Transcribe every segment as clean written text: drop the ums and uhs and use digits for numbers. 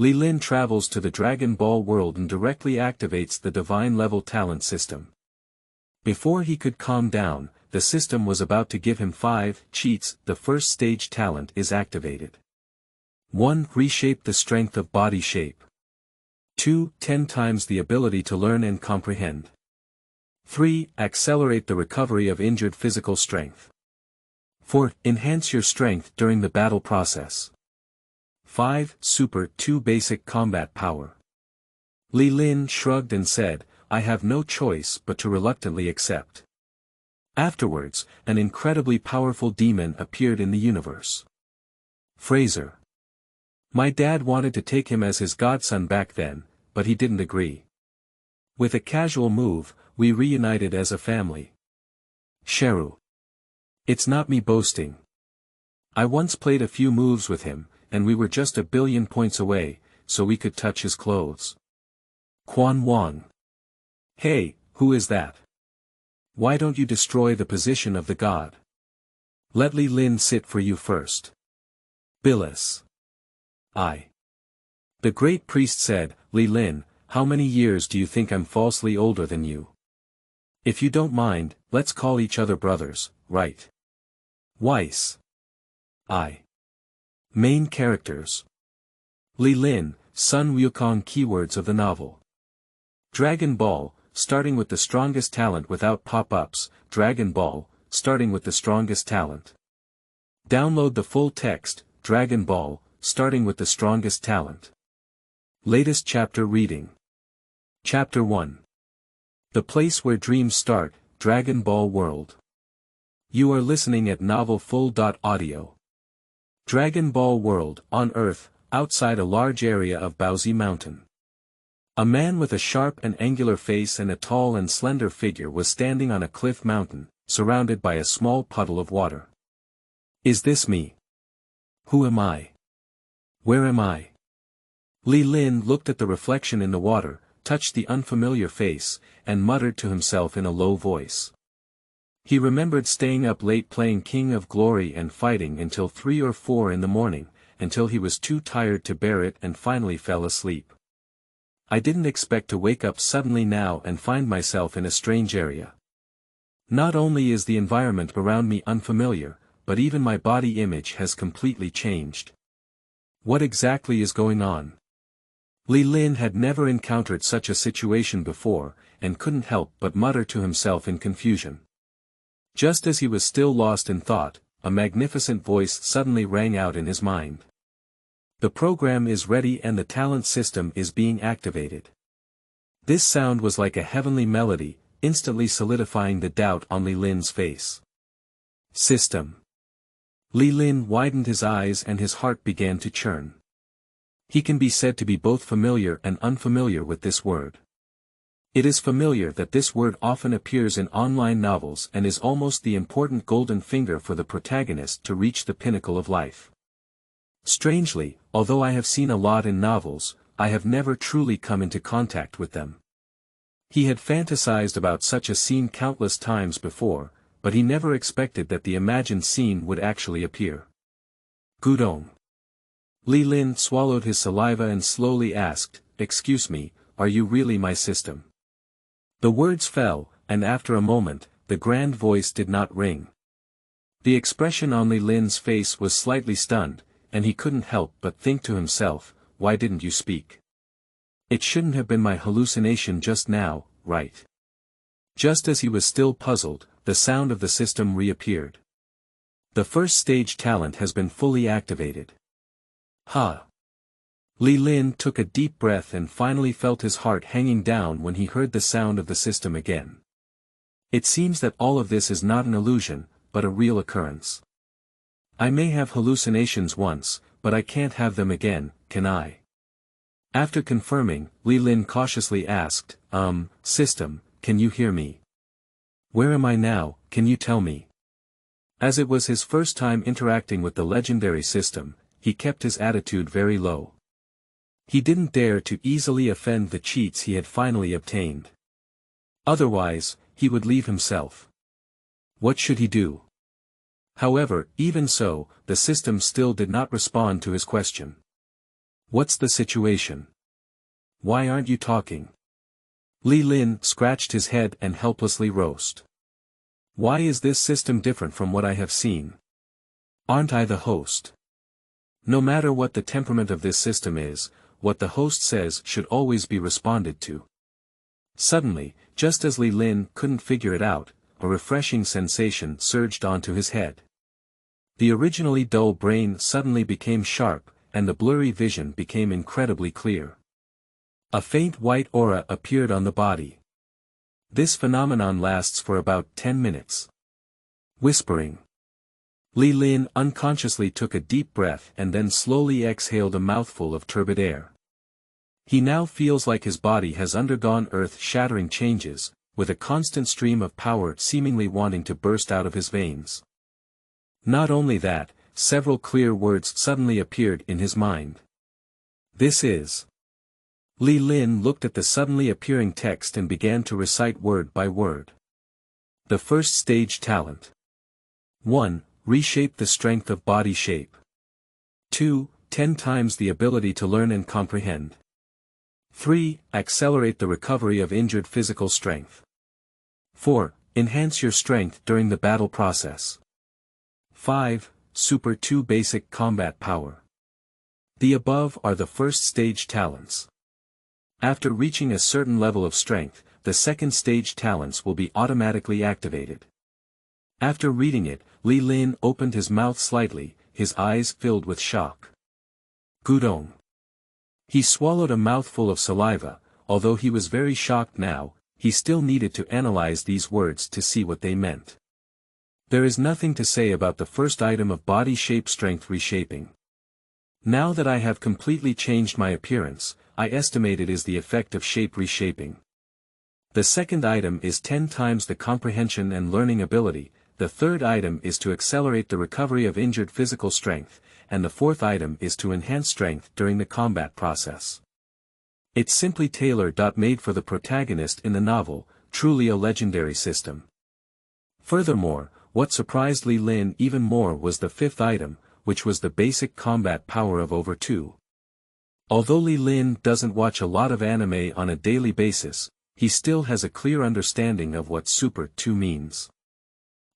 Li Lin travels to the Dragon Ball world and directly activates the divine level talent system. Before he could calm down, the system was about to give him 5 cheats. The first stage talent is activated. 1. Reshape the strength of body shape. 2. 10 times the ability to learn and comprehend. 3. Accelerate the recovery of injured physical strength. 4. Enhance your strength during the battle process. 5. Super 2 basic combat power. Li Lin shrugged and said, I have no choice but to reluctantly accept. Afterwards, an incredibly powerful demon appeared in the universe. Fraser. My dad wanted to take him as his godson back then, but he didn't agree. With a casual move, we reunited as a family. Cheru. It's not me boasting. I once played a few moves with him, and we were just a billion points away, so we could touch his clothes. Quan Wang. Hey, who is that? Why don't you destroy the position of the god? Let Li Lin sit for you first. Billis. The great priest said, Li Lin, how many years do you think I'm falsely older than you? If you don't mind, let's call each other brothers, right? Weiss. Main characters. Li Lin, Sun Wukong. Keywords of the novel. Dragon Ball, starting with the strongest talent without pop-ups. Dragon Ball, starting with the strongest talent. Download the full text. Dragon Ball, starting with the strongest talent. Latest chapter reading. Chapter 1. The place where dreams start. Dragon Ball World. You are listening at novelfull.audio. Dragon Ball World, on Earth, outside a large area of Baozi Mountain. A man with a sharp and angular face and a tall and slender figure was standing on a cliff mountain, surrounded by a small puddle of water. Is this me? Who am I? Where am I? Li Lin looked at the reflection in the water, touched the unfamiliar face, and muttered to himself in a low voice. He remembered staying up late playing King of Glory and fighting until 3 or 4 in the morning, until he was too tired to bear it and finally fell asleep. I didn't expect to wake up suddenly now and find myself in a strange area. Not only is the environment around me unfamiliar, but even my body image has completely changed. What exactly is going on? Li Lin had never encountered such a situation before, and couldn't help but mutter to himself in confusion. Just as he was still lost in thought, a magnificent voice suddenly rang out in his mind. The program is ready and the talent system is being activated. This sound was like a heavenly melody, instantly solidifying the doubt on Li Lin's face. System. Li Lin widened his eyes and his heart began to churn. He can be said to be both familiar and unfamiliar with this word. It is familiar that this word often appears in online novels and is almost the important golden finger for the protagonist to reach the pinnacle of life. Strangely, although I have seen a lot in novels, I have never truly come into contact with them. He had fantasized about such a scene countless times before, but he never expected that the imagined scene would actually appear. Gudong. Li Lin swallowed his saliva and slowly asked, Excuse me, are you really my system? The words fell, and after a moment, the grand voice did not ring. The expression on Li Lin's face was slightly stunned, and he couldn't help but think to himself, why didn't you speak? It shouldn't have been my hallucination just now, right? Just as he was still puzzled, the sound of the system reappeared. The first stage talent has been fully activated. Ha! Li Lin took a deep breath and finally felt his heart hanging down when he heard the sound of the system again. It seems that all of this is not an illusion, but a real occurrence. I may have hallucinations once, but I can't have them again, can I? After confirming, Li Lin cautiously asked, System, can you hear me? Where am I now, can you tell me? As it was his first time interacting with the legendary system, he kept his attitude very low. He didn't dare to easily offend the cheats he had finally obtained. Otherwise, he would leave himself. What should he do? However, even so, the system still did not respond to his question. What's the situation? Why aren't you talking? Li Lin scratched his head and helplessly roast. Why is this system different from what I have seen? Aren't I the host? No matter what the temperament of this system is, what the host says should always be responded to. Suddenly, just as Li Lin couldn't figure it out, a refreshing sensation surged onto his head. The originally dull brain suddenly became sharp, and the blurry vision became incredibly clear. A faint white aura appeared on the body. This phenomenon lasts for about 10 minutes. Whispering. Li Lin unconsciously took a deep breath and then slowly exhaled a mouthful of turbid air. He now feels like his body has undergone earth-shattering changes, with a constant stream of power seemingly wanting to burst out of his veins. Not only that, several clear words suddenly appeared in his mind. This is. Li Lin looked at the suddenly appearing text and began to recite word by word. The first stage talent. 1. Reshape the strength of body shape. 2. 10 times the ability to learn and comprehend. 3. Accelerate the recovery of injured physical strength. 4. Enhance your strength during the battle process. 5. Super 2 basic combat power. The above are the first stage talents. After reaching a certain level of strength, the second stage talents will be automatically activated. After reading it, Li Lin opened his mouth slightly, his eyes filled with shock. Gudong. He swallowed a mouthful of saliva. Although he was very shocked now, he still needed to analyze these words to see what they meant. There is nothing to say about the first item of body shape strength reshaping. Now that I have completely changed my appearance, I estimate it is the effect of shape reshaping. The second item is 10 times the comprehension and learning ability, the third item is to accelerate the recovery of injured physical strength, and the fourth item is to enhance strength during the combat process. It's simply tailor-made for the protagonist in the novel, truly a legendary system. Furthermore, what surprised Li Lin even more was the fifth item, which was the basic combat power of over 2. Although Li Lin doesn't watch a lot of anime on a daily basis, he still has a clear understanding of what Super 2 means.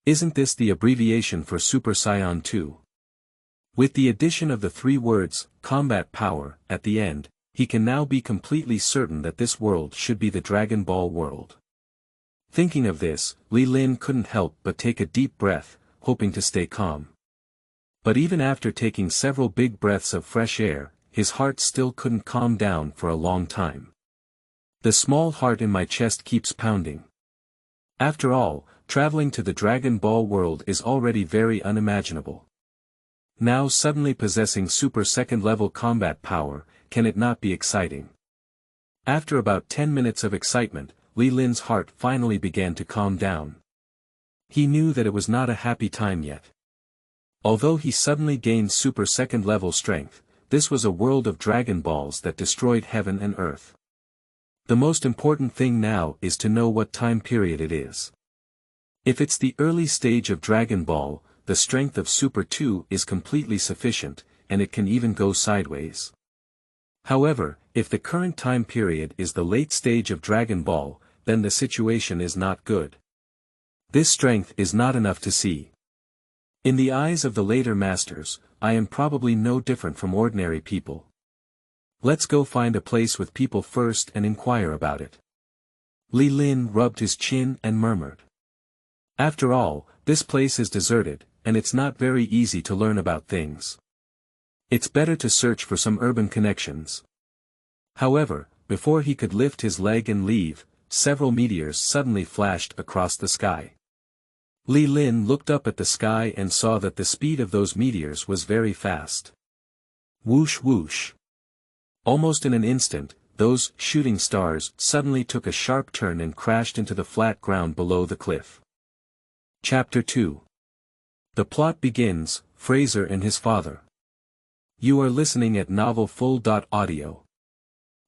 Isn't this the abbreviation for Super Saiyan 2? With the addition of the 3 words, combat power, at the end, he can now be completely certain that this world should be the Dragon Ball world. Thinking of this, Li Lin couldn't help but take a deep breath, hoping to stay calm. But even after taking several big breaths of fresh air, his heart still couldn't calm down for a long time. The small heart in my chest keeps pounding. After all, traveling to the Dragon Ball world is already very unimaginable. Now suddenly possessing super second-level combat power, can it not be exciting? After about 10 minutes of excitement, Li Lin's heart finally began to calm down. He knew that it was not a happy time yet. Although he suddenly gained super second-level strength, this was a world of Dragon Balls that destroyed heaven and earth. The most important thing now is to know what time period it is. If it's the early stage of Dragon Ball, the strength of Super 2 is completely sufficient, and it can even go sideways. However, if the current time period is the late stage of Dragon Ball, then the situation is not good. This strength is not enough to see. In the eyes of the later masters, I am probably no different from ordinary people. Let's go find a place with people first and inquire about it. Li Lin rubbed his chin and murmured. After all, this place is deserted, and it's not very easy to learn about things. It's better to search for some urban connections. However, before he could lift his leg and leave, several meteors suddenly flashed across the sky. Li Lin looked up at the sky and saw that the speed of those meteors was very fast. Whoosh whoosh. Almost in an instant, those shooting stars suddenly took a sharp turn and crashed into the flat ground below the cliff. Chapter 2. The plot begins, Fraser and his father. You are listening at novelfull.audio.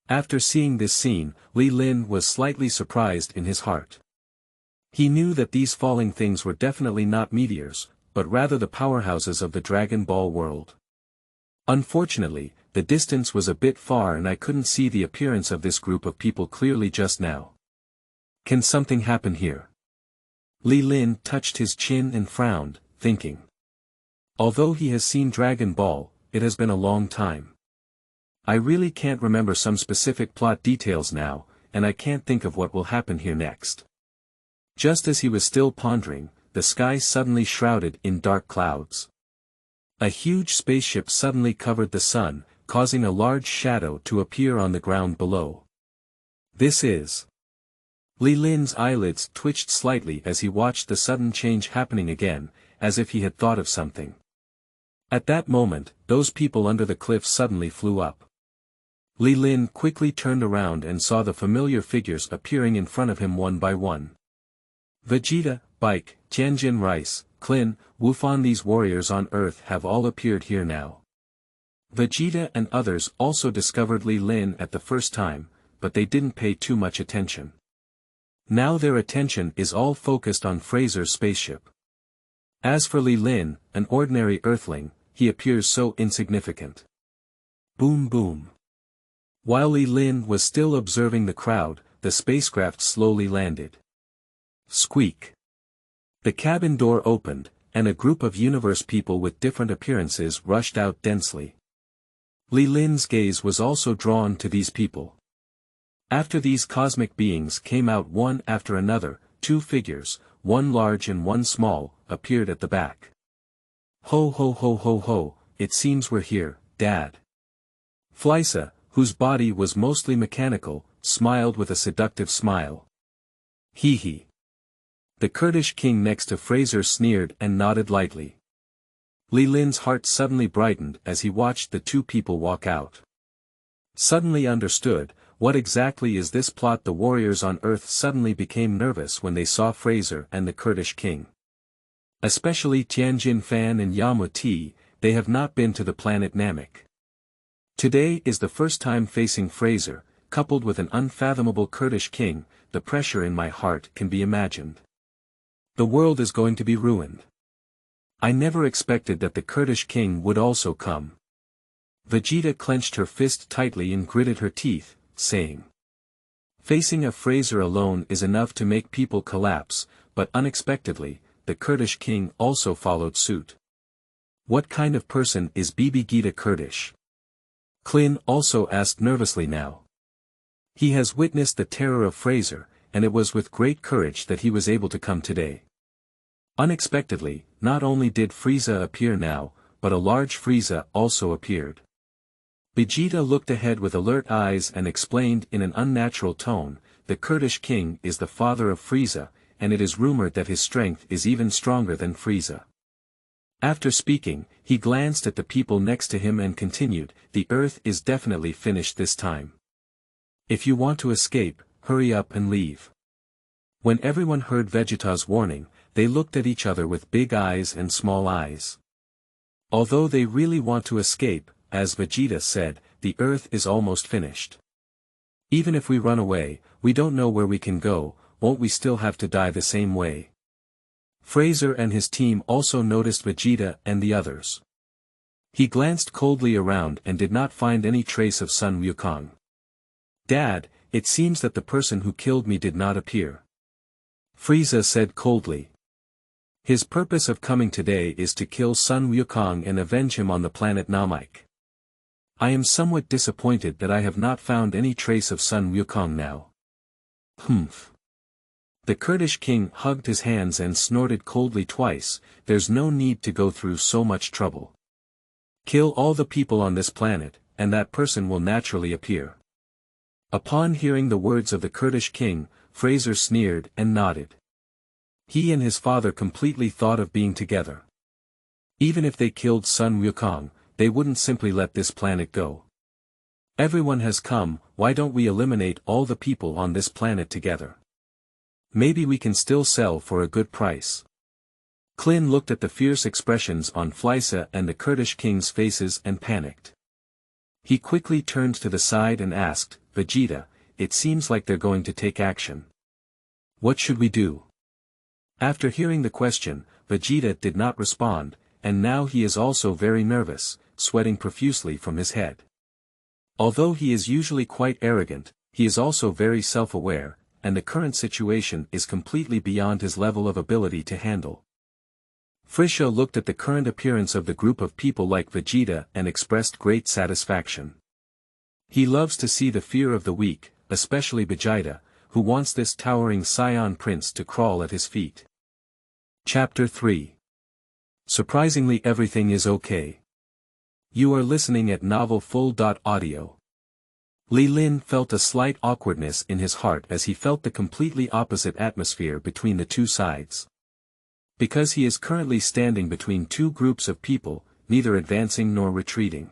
After seeing this scene, Li Lin was slightly surprised in his heart. He knew that these falling things were definitely not meteors, but rather the powerhouses of the Dragon Ball world. Unfortunately, the distance was a bit far and I couldn't see the appearance of this group of people clearly just now. Can something happen here? Li Lin touched his chin and frowned, thinking. Although he has seen Dragon Ball, it has been a long time. I really can't remember some specific plot details now, and I can't think of what will happen here next. Just as he was still pondering, the sky suddenly shrouded in dark clouds. A huge spaceship suddenly covered the sun, causing a large shadow to appear on the ground below. This is... Li Lin's eyelids twitched slightly as he watched the sudden change happening again, as if he had thought of something. At that moment, those people under the cliff suddenly flew up. Li Lin quickly turned around and saw the familiar figures appearing in front of him one by one. Vegeta, Bike, Tianjin Rice, Klin, Wufan. These warriors on Earth have all appeared here now. Vegeta and others also discovered Li Lin at the first time, but they didn't pay too much attention. Now their attention is all focused on Fraser's spaceship. As for Li Lin, an ordinary Earthling, he appears so insignificant. Boom boom. While Li Lin was still observing the crowd, the spacecraft slowly landed. Squeak. The cabin door opened, and a group of universe people with different appearances rushed out densely. Li Lin's gaze was also drawn to these people. After these cosmic beings came out one after another, two figures, one large and one small, appeared at the back. Ho ho ho ho ho, it seems we're here, Dad. Fraser, whose body was mostly mechanical, smiled with a seductive smile. Hee hee. The Kurdish king next to Fraser sneered and nodded lightly. Li Lin's heart suddenly brightened as he watched the two people walk out. Suddenly understood, what exactly is this plot? The warriors on Earth suddenly became nervous when they saw Fraser and the Kurdish king. Especially Tianjin Fan and Yamu T, they have not been to the planet Namek. Today is the first time facing Fraser, coupled with an unfathomable Kurdish king. The pressure in my heart can be imagined. The world is going to be ruined. I never expected that the Kurdish king would also come. Vegeta clenched her fist tightly and gritted her teeth, saying. Facing a Fraser alone is enough to make people collapse, but unexpectedly, the Kurdish king also followed suit. What kind of person is Bibi Gita Kurdish? Klin also asked nervously now. He has witnessed the terror of Fraser, and it was with great courage that he was able to come today. Unexpectedly, not only did Frieza appear now, but a large Frieza also appeared. Vegeta looked ahead with alert eyes and explained in an unnatural tone, the Kurdish king is the father of Frieza, and it is rumored that his strength is even stronger than Frieza. After speaking, he glanced at the people next to him and continued, the Earth is definitely finished this time. If you want to escape, hurry up and leave. When everyone heard Vegeta's warning, they looked at each other with big eyes and small eyes. Although they really want to escape, as Vegeta said, the Earth is almost finished. Even if we run away, we don't know where we can go, won't we still have to die the same way? Fraser and his team also noticed Vegeta and the others. He glanced coldly around and did not find any trace of Sun Wukong. Dad, it seems that the person who killed me did not appear. Frieza said coldly. His purpose of coming today is to kill Sun Wukong and avenge him on the planet Namek. I am somewhat disappointed that I have not found any trace of Sun Wukong now. Humph. The Kurdish king hugged his hands and snorted coldly twice, there's no need to go through so much trouble. Kill all the people on this planet, and that person will naturally appear. Upon hearing the words of the Kurdish king, Fraser sneered and nodded. He and his father completely thought of being together. Even if they killed Sun Wukong, they wouldn't simply let this planet go. Everyone has come, why don't we eliminate all the people on this planet together? Maybe we can still sell for a good price. Klin looked at the fierce expressions on Fraser and the Kurdish king's faces and panicked. He quickly turned to the side and asked, Vegeta, it seems like they're going to take action. What should we do? After hearing the question, Vegeta did not respond, and now he is also very nervous, sweating profusely from his head. Although he is usually quite arrogant, he is also very self-aware, and the current situation is completely beyond his level of ability to handle. Fraser looked at the current appearance of the group of people like Vegeta and expressed great satisfaction. He loves to see the fear of the weak, especially Vegeta, who wants this towering Scion Prince to crawl at his feet. Chapter 3. Surprisingly, everything is okay. You are listening at Novel Full.audio. Li Lin felt a slight awkwardness in his heart as he felt the completely opposite atmosphere between the two sides. Because he is currently standing between two groups of people, neither advancing nor retreating.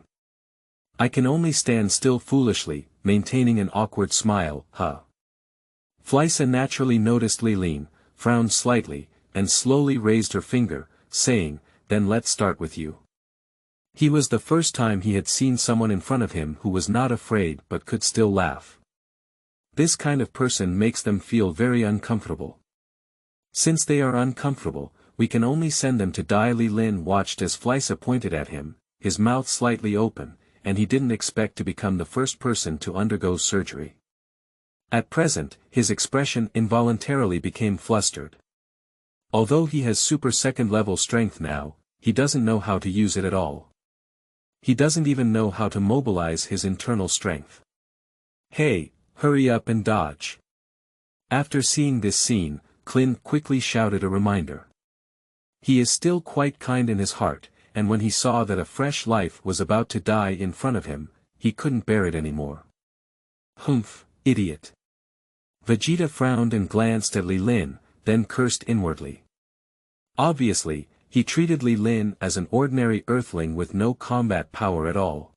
I can only stand still foolishly, maintaining an awkward smile, huh? Fraser naturally noticed Li Lin, frowned slightly, and slowly raised her finger, saying, "Then let's start with you." He was the first time he had seen someone in front of him who was not afraid but could still laugh. This kind of person makes them feel very uncomfortable. Since they are uncomfortable, we can only send them to die. Li Lin watched as Fraser pointed at him, his mouth slightly open, and he didn't expect to become the first person to undergo surgery. At present, his expression involuntarily became flustered. Although he has super second level strength now, he doesn't know how to use it at all. He doesn't even know how to mobilize his internal strength. Hey, hurry up and dodge. After seeing this scene, Clint quickly shouted a reminder. He is still quite kind in his heart, and when he saw that a fresh life was about to die in front of him, he couldn't bear it anymore. Humph, idiot. Vegeta frowned and glanced at Li Lin, then cursed inwardly. Obviously, he treated Li Lin as an ordinary Earthling with no combat power at all.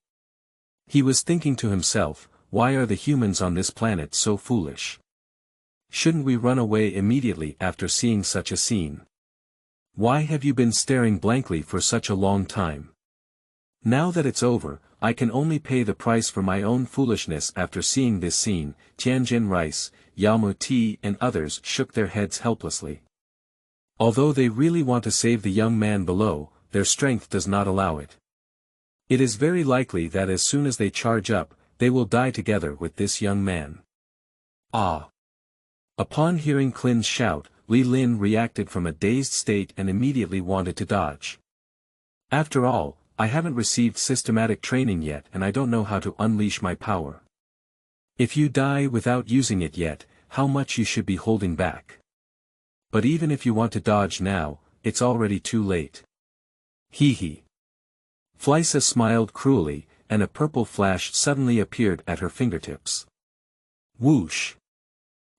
He was thinking to himself, why are the humans on this planet so foolish? Shouldn't we run away immediately after seeing such a scene? Why have you been staring blankly for such a long time? Now that it's over, I can only pay the price for my own foolishness. After seeing this scene, Tianjin Rice, Yao Ti and others shook their heads helplessly. Although they really want to save the young man below, their strength does not allow it. It is very likely that as soon as they charge up, they will die together with this young man. Ah! Upon hearing Clint's shout, Li Lin reacted from a dazed state and immediately wanted to dodge. After all, I haven't received systematic training yet and I don't know how to unleash my power. If you die without using it yet, how much you should be holding back. But even if you want to dodge now, it's already too late. Hee hee. Fraser smiled cruelly, and a purple flash suddenly appeared at her fingertips. Whoosh!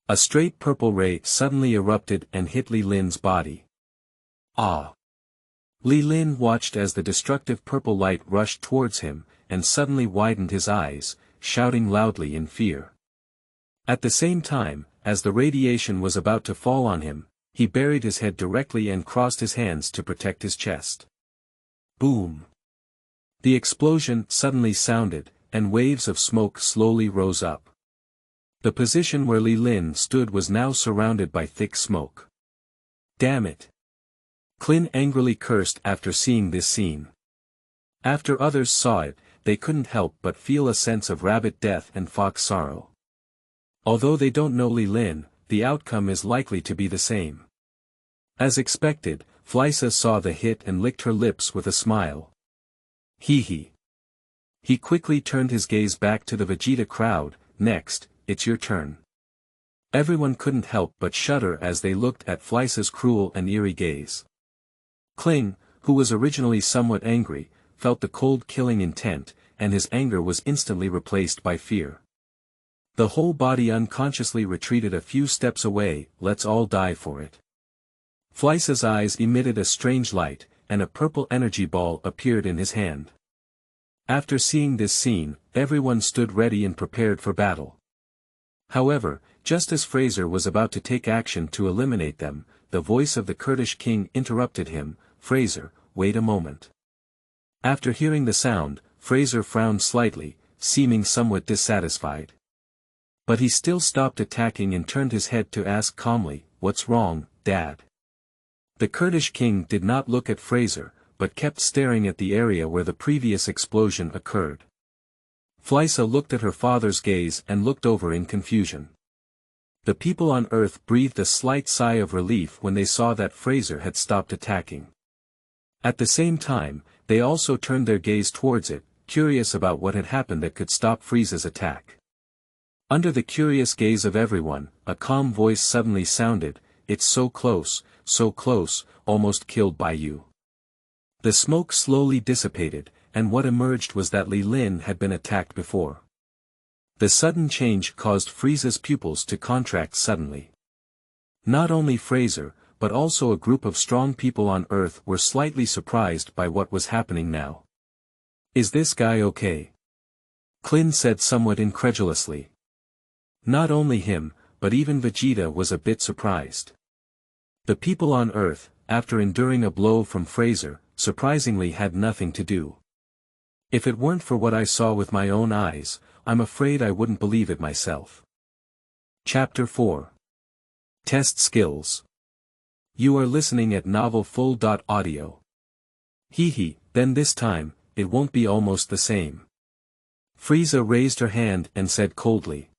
A straight purple ray suddenly erupted and hit Li Lin's body. Ah! Li Lin watched as the destructive purple light rushed towards him, and suddenly widened his eyes, shouting loudly in fear. At the same time, as the radiation was about to fall on him, he buried his head directly and crossed his hands to protect his chest. Boom! The explosion suddenly sounded, and waves of smoke slowly rose up. The position where Li Lin stood was now surrounded by thick smoke. Damn it! Clint angrily cursed after seeing this scene. After others saw it, they couldn't help but feel a sense of rabbit death and fox sorrow. Although they don't know Li Lin, the outcome is likely to be the same. As expected, Fraser saw the hit and licked her lips with a smile. Hee hee. He quickly turned his gaze back to the Vegeta crowd. Next, it's your turn. Everyone couldn't help but shudder as they looked at Fraser's cruel and eerie gaze. Kling, who was originally somewhat angry, felt the cold killing intent, and his anger was instantly replaced by fear. The whole body unconsciously retreated a few steps away. Let's all die for it. Fraser's eyes emitted a strange light, and a purple energy ball appeared in his hand. After seeing this scene, everyone stood ready and prepared for battle. However, just as Fraser was about to take action to eliminate them, the voice of the Kurdish king interrupted him. Fraser, wait a moment. After hearing the sound, Fraser frowned slightly, seeming somewhat dissatisfied. But he still stopped attacking and turned his head to ask calmly, what's wrong, Dad? The Kurdish king did not look at Fraser, but kept staring at the area where the previous explosion occurred. Fleisa looked at her father's gaze and looked over in confusion. The people on Earth breathed a slight sigh of relief when they saw that Fraser had stopped attacking. At the same time, they also turned their gaze towards it, curious about what had happened that could stop Frieza's attack. Under the curious gaze of everyone, a calm voice suddenly sounded, "It's so close, almost killed by you." The smoke slowly dissipated, and what emerged was that Li Lin had been attacked before. The sudden change caused Frieza's pupils to contract suddenly. Not only Fraser, but also a group of strong people on Earth were slightly surprised by what was happening now. "Is this guy okay?" Clint said somewhat incredulously. Not only him, but even Vegeta was a bit surprised. The people on Earth, after enduring a blow from Fraser, surprisingly had nothing to do. "If it weren't for what I saw with my own eyes, I'm afraid I wouldn't believe it myself." Chapter 4. Test Skills. You are listening at novelfull.audio. Then this time, it won't be almost the same. Frieza raised her hand and said coldly.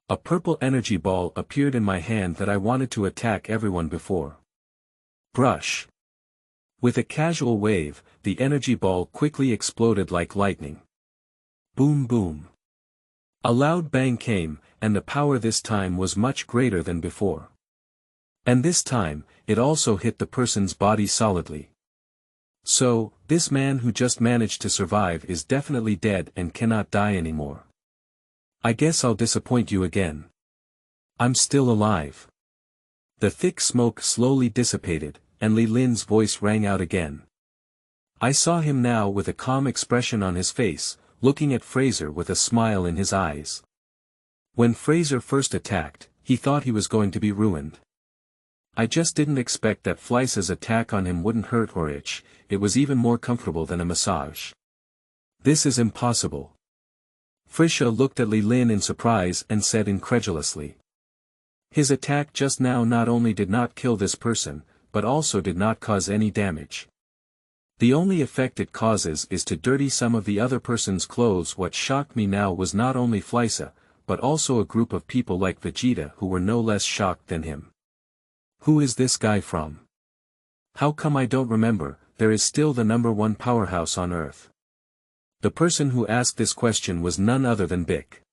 A purple energy ball appeared in my hand that I wanted to attack everyone before. Brush. With a casual wave, the energy ball quickly exploded like lightning. Boom boom. A loud bang came, and the power this time was much greater than before. And this time, it also hit the person's body solidly. So, this man who just managed to survive is definitely dead and cannot die anymore. I guess I'll disappoint you again. I'm still alive. The thick smoke slowly dissipated, and Li Lin's voice rang out again. I saw him now with a calm expression on his face, looking at Fraser with a smile in his eyes. When Fraser first attacked, he thought he was going to be ruined. I just didn't expect that Fleisa's attack on him wouldn't hurt or itch, it was even more comfortable than a massage. This is impossible. Fraser looked at Li Lin in surprise and said incredulously. His attack just now not only did not kill this person, but also did not cause any damage. The only effect it causes is to dirty some of the other person's clothes. What shocked me now was not only Fleisa, but also a group of people like Vegeta who were no less shocked than him. Who is this guy from? How come I don't remember? There is still the #1 powerhouse on Earth. The person who asked this question was none other than Bic.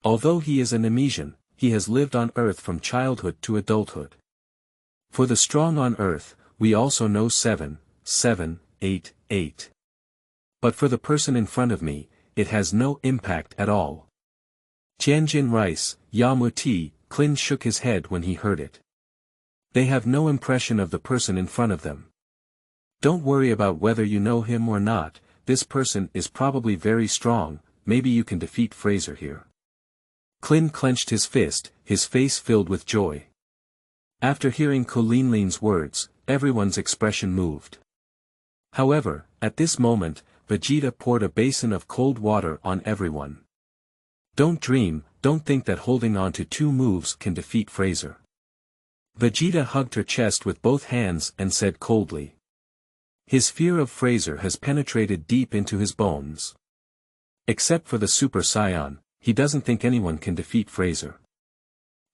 Although he is a Nemesian, he has lived on Earth from childhood to adulthood. For the strong on Earth, we also know 7, 8, 8. But for the person in front of me, it has no impact at all. Tianjin Rice, Yamuti, Klin shook his head when he heard it. They have no impression of the person in front of them. Don't worry about whether you know him or not, this person is probably very strong, maybe you can defeat Fraser here. Klin clenched his fist, his face filled with joy. After hearing Lin's words, everyone's expression moved. However, at this moment, Vegeta poured a basin of cold water on everyone. Don't think that holding on to 2 moves can defeat Fraser. Vegeta hugged her chest with both hands and said coldly. His fear of Fraser has penetrated deep into his bones. Except for the Super Saiyan, he doesn't think anyone can defeat Fraser.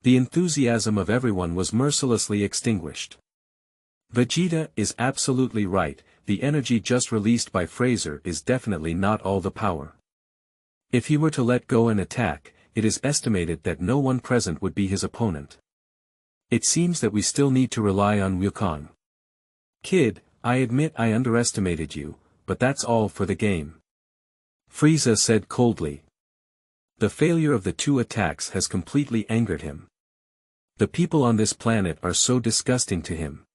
The enthusiasm of everyone was mercilessly extinguished. Vegeta is absolutely right, the energy just released by Fraser is definitely not all the power. If he were to let go and attack, it is estimated that no one present would be his opponent. It seems that we still need to rely on Wukong. Kid, I admit I underestimated you, but that's all for the game. Frieza said coldly. The failure of the 2 attacks has completely angered him. The people on this planet are so disgusting to him.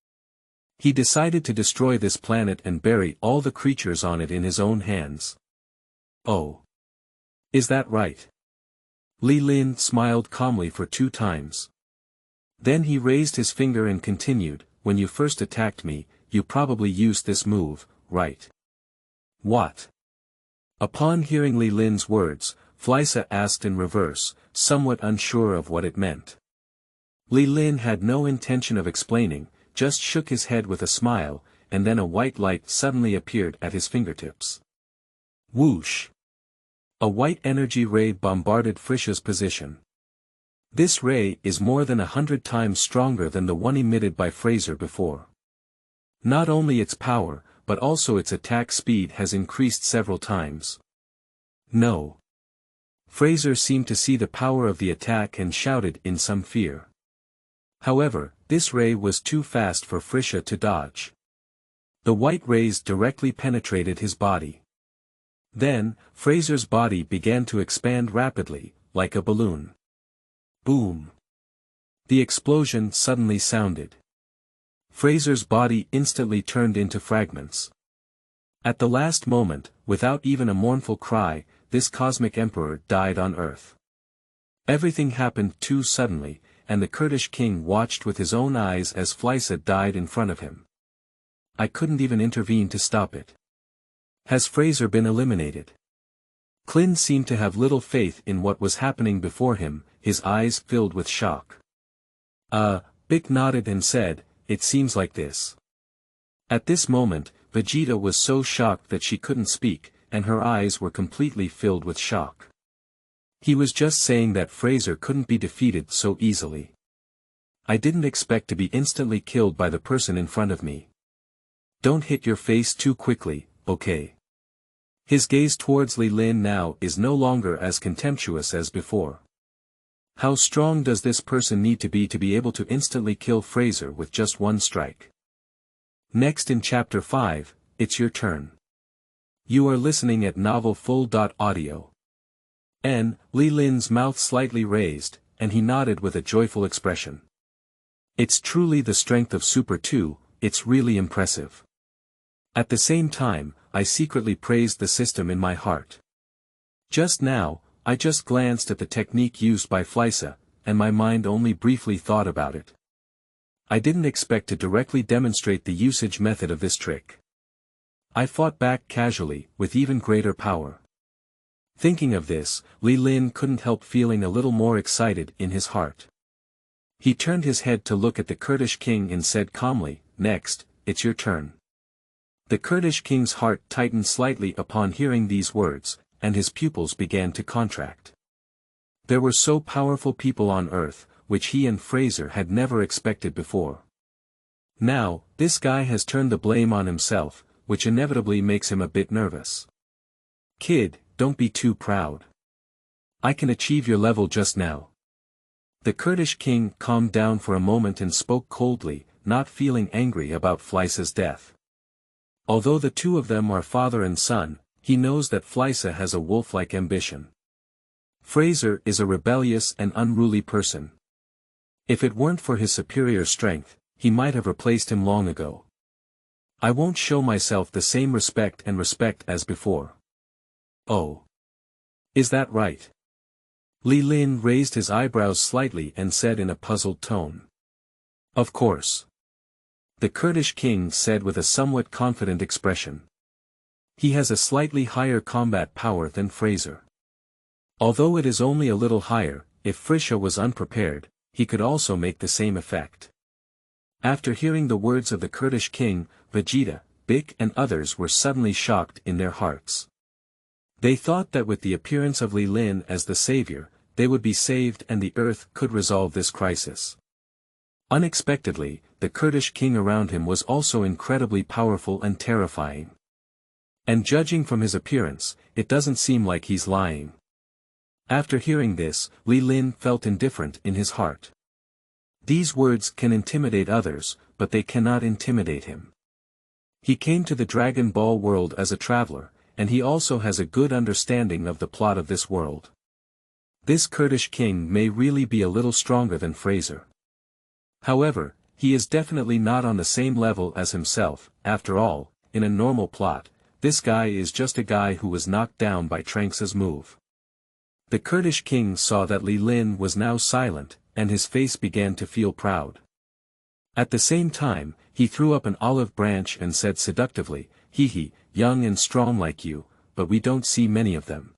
He decided to destroy this planet and bury all the creatures on it in his own hands. Oh. Is that right? Li Lin smiled calmly for 2 times. Then he raised his finger and continued, when you first attacked me, you probably used this move, right? What? Upon hearing Li Lin's words, Fleisa asked in reverse, somewhat unsure of what it meant. Li Lin had no intention of explaining, just shook his head with a smile, and then a white light suddenly appeared at his fingertips. Whoosh! A white energy ray bombarded Frisha's position. This ray is more than 100 times stronger than the one emitted by Fraser before. Not only its power, but also its attack speed has increased several times. No. Fraser seemed to see the power of the attack and shouted in some fear. However, this ray was too fast for Frisha to dodge. The white rays directly penetrated his body. Then, Fraser's body began to expand rapidly, like a balloon. Boom! The explosion suddenly sounded. Fraser's body instantly turned into fragments. At the last moment, without even a mournful cry, this cosmic emperor died on Earth. Everything happened too suddenly, and the Kurdish king watched with his own eyes as Fleisa died in front of him. I couldn't even intervene to stop it. Has Fraser been eliminated? Klin seemed to have little faith in what was happening before him, his eyes filled with shock. Bick nodded and said, "It seems like this." At this moment, Vegeta was so shocked that she couldn't speak, and her eyes were completely filled with shock. He was just saying that Fraser couldn't be defeated so easily. I didn't expect to be instantly killed by the person in front of me. Don't hit your face too quickly, okay? His gaze towards Li Lin now is no longer as contemptuous as before. How strong does this person need to be able to instantly kill Fraser with just one strike? Next in Chapter 5, it's your turn. You are listening at novelfull.audio. Li Lin's mouth slightly raised, and he nodded with a joyful expression. It's truly the strength of Super 2, it's really impressive. At the same time, I secretly praised the system in my heart. Just now, I just glanced at the technique used by Fleisa, and my mind only briefly thought about it. I didn't expect to directly demonstrate the usage method of this trick. I fought back casually, with even greater power. Thinking of this, Li Lin couldn't help feeling a little more excited in his heart. He turned his head to look at the Kurdish king and said calmly, "Next, it's your turn." The Kurdish king's heart tightened slightly upon hearing these words, and his pupils began to contract. There were so powerful people on Earth, which he and Fraser had never expected before. Now, this guy has turned the blame on himself, which inevitably makes him a bit nervous. "Kid, don't be too proud. I can achieve your level just now." The Kurdish king calmed down for a moment and spoke coldly, not feeling angry about Fleisa's death. Although the two of them are father and son, he knows that Fleisa has a wolf-like ambition. Fraser is a rebellious and unruly person. If it weren't for his superior strength, he might have replaced him long ago. I won't show myself the same respect as before. Oh. Is that right? Li Lin raised his eyebrows slightly and said in a puzzled tone. Of course. The Kurdish king said with a somewhat confident expression. He has a slightly higher combat power than Fraser. Although it is only a little higher, if Frisha was unprepared, he could also make the same effect. After hearing the words of the Kurdish king, Vegeta, Bick and others were suddenly shocked in their hearts. They thought that with the appearance of Li Lin as the savior, they would be saved and the Earth could resolve this crisis. Unexpectedly, the Kurdish king around him was also incredibly powerful and terrifying. And judging from his appearance, it doesn't seem like he's lying. After hearing this, Li Lin felt indifferent in his heart. These words can intimidate others, but they cannot intimidate him. He came to the Dragon Ball world as a traveler, and he also has a good understanding of the plot of this world. This Kurdish king may really be a little stronger than Fraser. However, he is definitely not on the same level as himself. After all, in a normal plot, this guy is just a guy who was knocked down by Tranks's move. The Kurdish king saw that Li Lin was now silent, and his face began to feel proud. At the same time, he threw up an olive branch and said seductively, "Hee, young and strong like you, but we don't see many of them.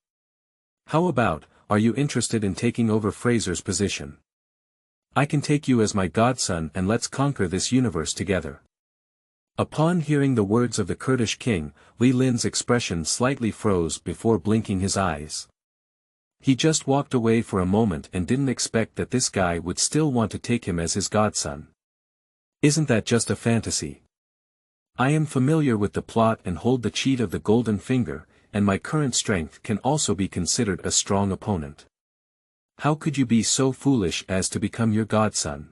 How about, are you interested in taking over Fraser's position? I can take you as my godson and let's conquer this universe together." Upon hearing the words of the Kurdish king, Li Lin's expression slightly froze before blinking his eyes. He just walked away for a moment and didn't expect that this guy would still want to take him as his godson. Isn't that just a fantasy? I am familiar with the plot and hold the cheat of the golden finger, and my current strength can also be considered a strong opponent. How could you be so foolish as to become your godson?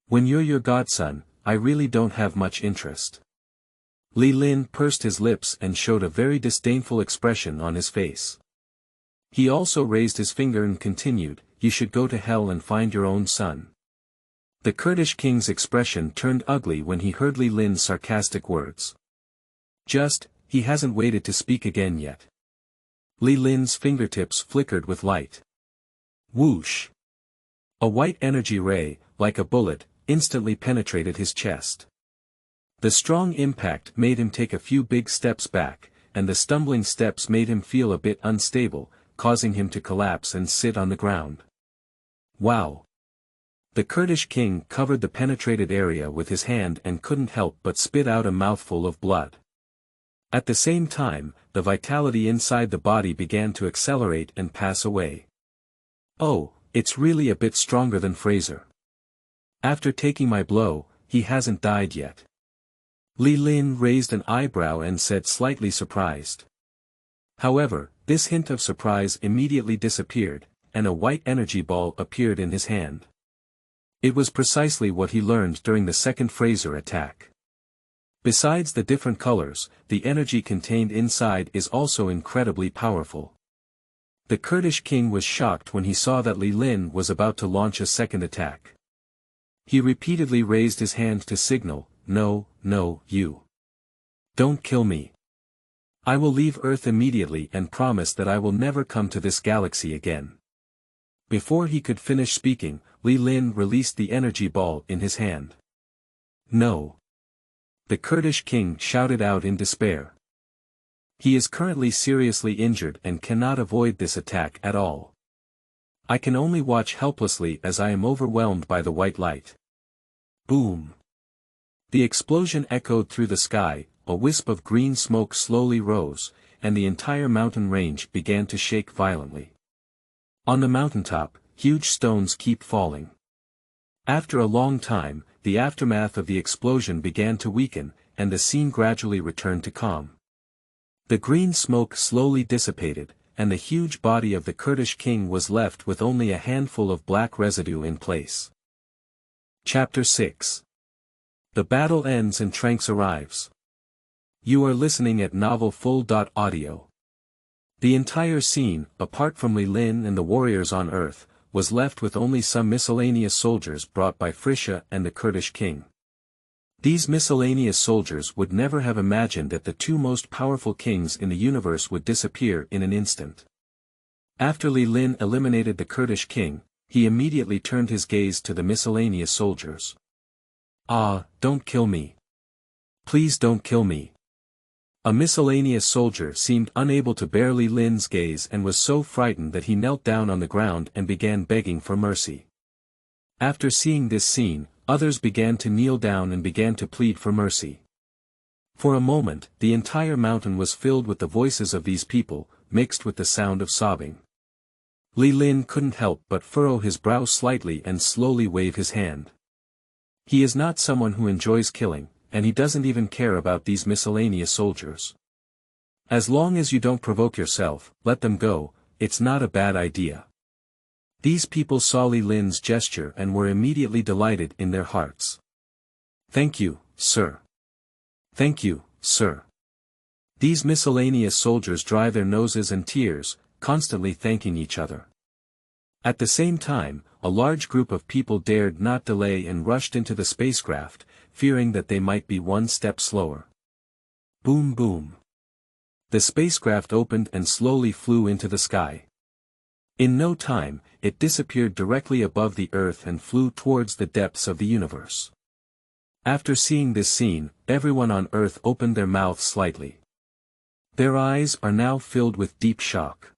When you're your godson, I really don't have much interest. Li Lin pursed his lips and showed a very disdainful expression on his face. He also raised his finger and continued, "You should go to hell and find your own son." The Kurdish king's expression turned ugly when he heard Li Lin's sarcastic words. He hasn't waited to speak again yet. Li Lin's fingertips flickered with light. Whoosh! A white energy ray, like a bullet, instantly penetrated his chest. The strong impact made him take a few big steps back, and the stumbling steps made him feel a bit unstable, causing him to collapse and sit on the ground. Wow! The Kurdish king covered the penetrated area with his hand and couldn't help but spit out a mouthful of blood. At the same time, the vitality inside the body began to accelerate and pass away. Oh, it's really a bit stronger than Fraser. After taking my blow, he hasn't died yet. Li Lin raised an eyebrow and said, slightly surprised. However, this hint of surprise immediately disappeared, and a white energy ball appeared in his hand. It was precisely what he learned during the second Fraser attack. Besides the different colors, the energy contained inside is also incredibly powerful. The Kurdish king was shocked when he saw that Li Lin was about to launch a second attack. He repeatedly raised his hand to signal, "No, no, you. Don't kill me. I will leave Earth immediately and promise that I will never come to this galaxy again." Before he could finish speaking, Li Lin released the energy ball in his hand. "No." The Kurdish king shouted out in despair. He is currently seriously injured and cannot avoid this attack at all. I can only watch helplessly as I am overwhelmed by the white light. Boom! The explosion echoed through the sky, a wisp of green smoke slowly rose, and the entire mountain range began to shake violently. On the mountaintop, huge stones keep falling. After a long time, the aftermath of the explosion began to weaken, and the scene gradually returned to calm. The green smoke slowly dissipated, and the huge body of the Kurdish king was left with only a handful of black residue in place. Chapter 6. The battle ends and Tranks arrives. You are listening at novelfull.audio. The entire scene, apart from Li Lin and the warriors on Earth, was left with only some miscellaneous soldiers brought by Fraser and the Kurdish king. These miscellaneous soldiers would never have imagined that the two most powerful kings in the universe would disappear in an instant. After Li Lin eliminated the Kurdish king, he immediately turned his gaze to the miscellaneous soldiers. "Ah, don't kill me. Please don't kill me." A miscellaneous soldier seemed unable to bear Li Lin's gaze and was so frightened that he knelt down on the ground and began begging for mercy. After seeing this scene, others began to kneel down and began to plead for mercy. For a moment, the entire mountain was filled with the voices of these people, mixed with the sound of sobbing. Li Lin couldn't help but furrow his brow slightly and slowly wave his hand. He is not someone who enjoys killing, and he doesn't even care about these miscellaneous soldiers. As long as you don't provoke yourself, let them go, it's not a bad idea. These people saw Li Lin's gesture and were immediately delighted in their hearts. "Thank you, sir. Thank you, sir." These miscellaneous soldiers dry their noses and tears, constantly thanking each other. At the same time, a large group of people dared not delay and rushed into the spacecraft, fearing that they might be one step slower. Boom boom. The spacecraft opened and slowly flew into the sky. In no time, it disappeared directly above the Earth and flew towards the depths of the universe. After seeing this scene, everyone on Earth opened their mouths slightly. Their eyes are now filled with deep shock.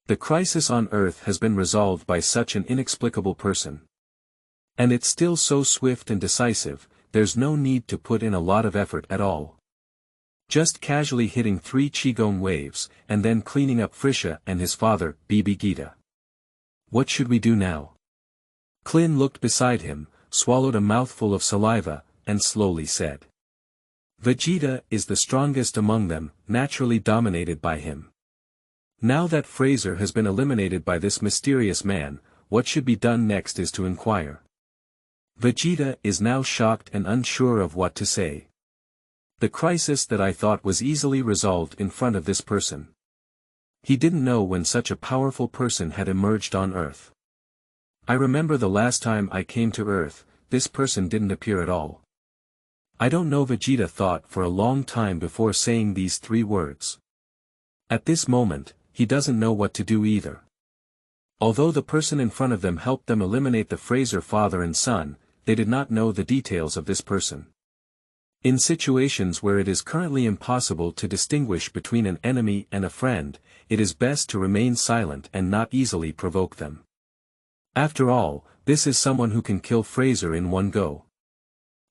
The crisis on Earth has been resolved by such an inexplicable person. And it's still so swift and decisive, there's no need to put in a lot of effort at all. Just casually hitting 3 qigong waves, and then cleaning up Fraser and his father, Bibi Gita. What should we do now? Clin looked beside him, swallowed a mouthful of saliva, and slowly said. Vegeta is the strongest among them, naturally dominated by him. Now that Fraser has been eliminated by this mysterious man, what should be done next is to inquire. Vegeta is now shocked and unsure of what to say. The crisis that I thought was easily resolved in front of this person. He didn't know when such a powerful person had emerged on Earth. I remember the last time I came to Earth, this person didn't appear at all. I don't know. Vegeta thought for a long time before saying these 3 words. At this moment, he doesn't know what to do either. Although the person in front of them helped them eliminate the Fraser father and son, they did not know the details of this person. In situations where it is currently impossible to distinguish between an enemy and a friend, it is best to remain silent and not easily provoke them. After all, this is someone who can kill Fraser in one go.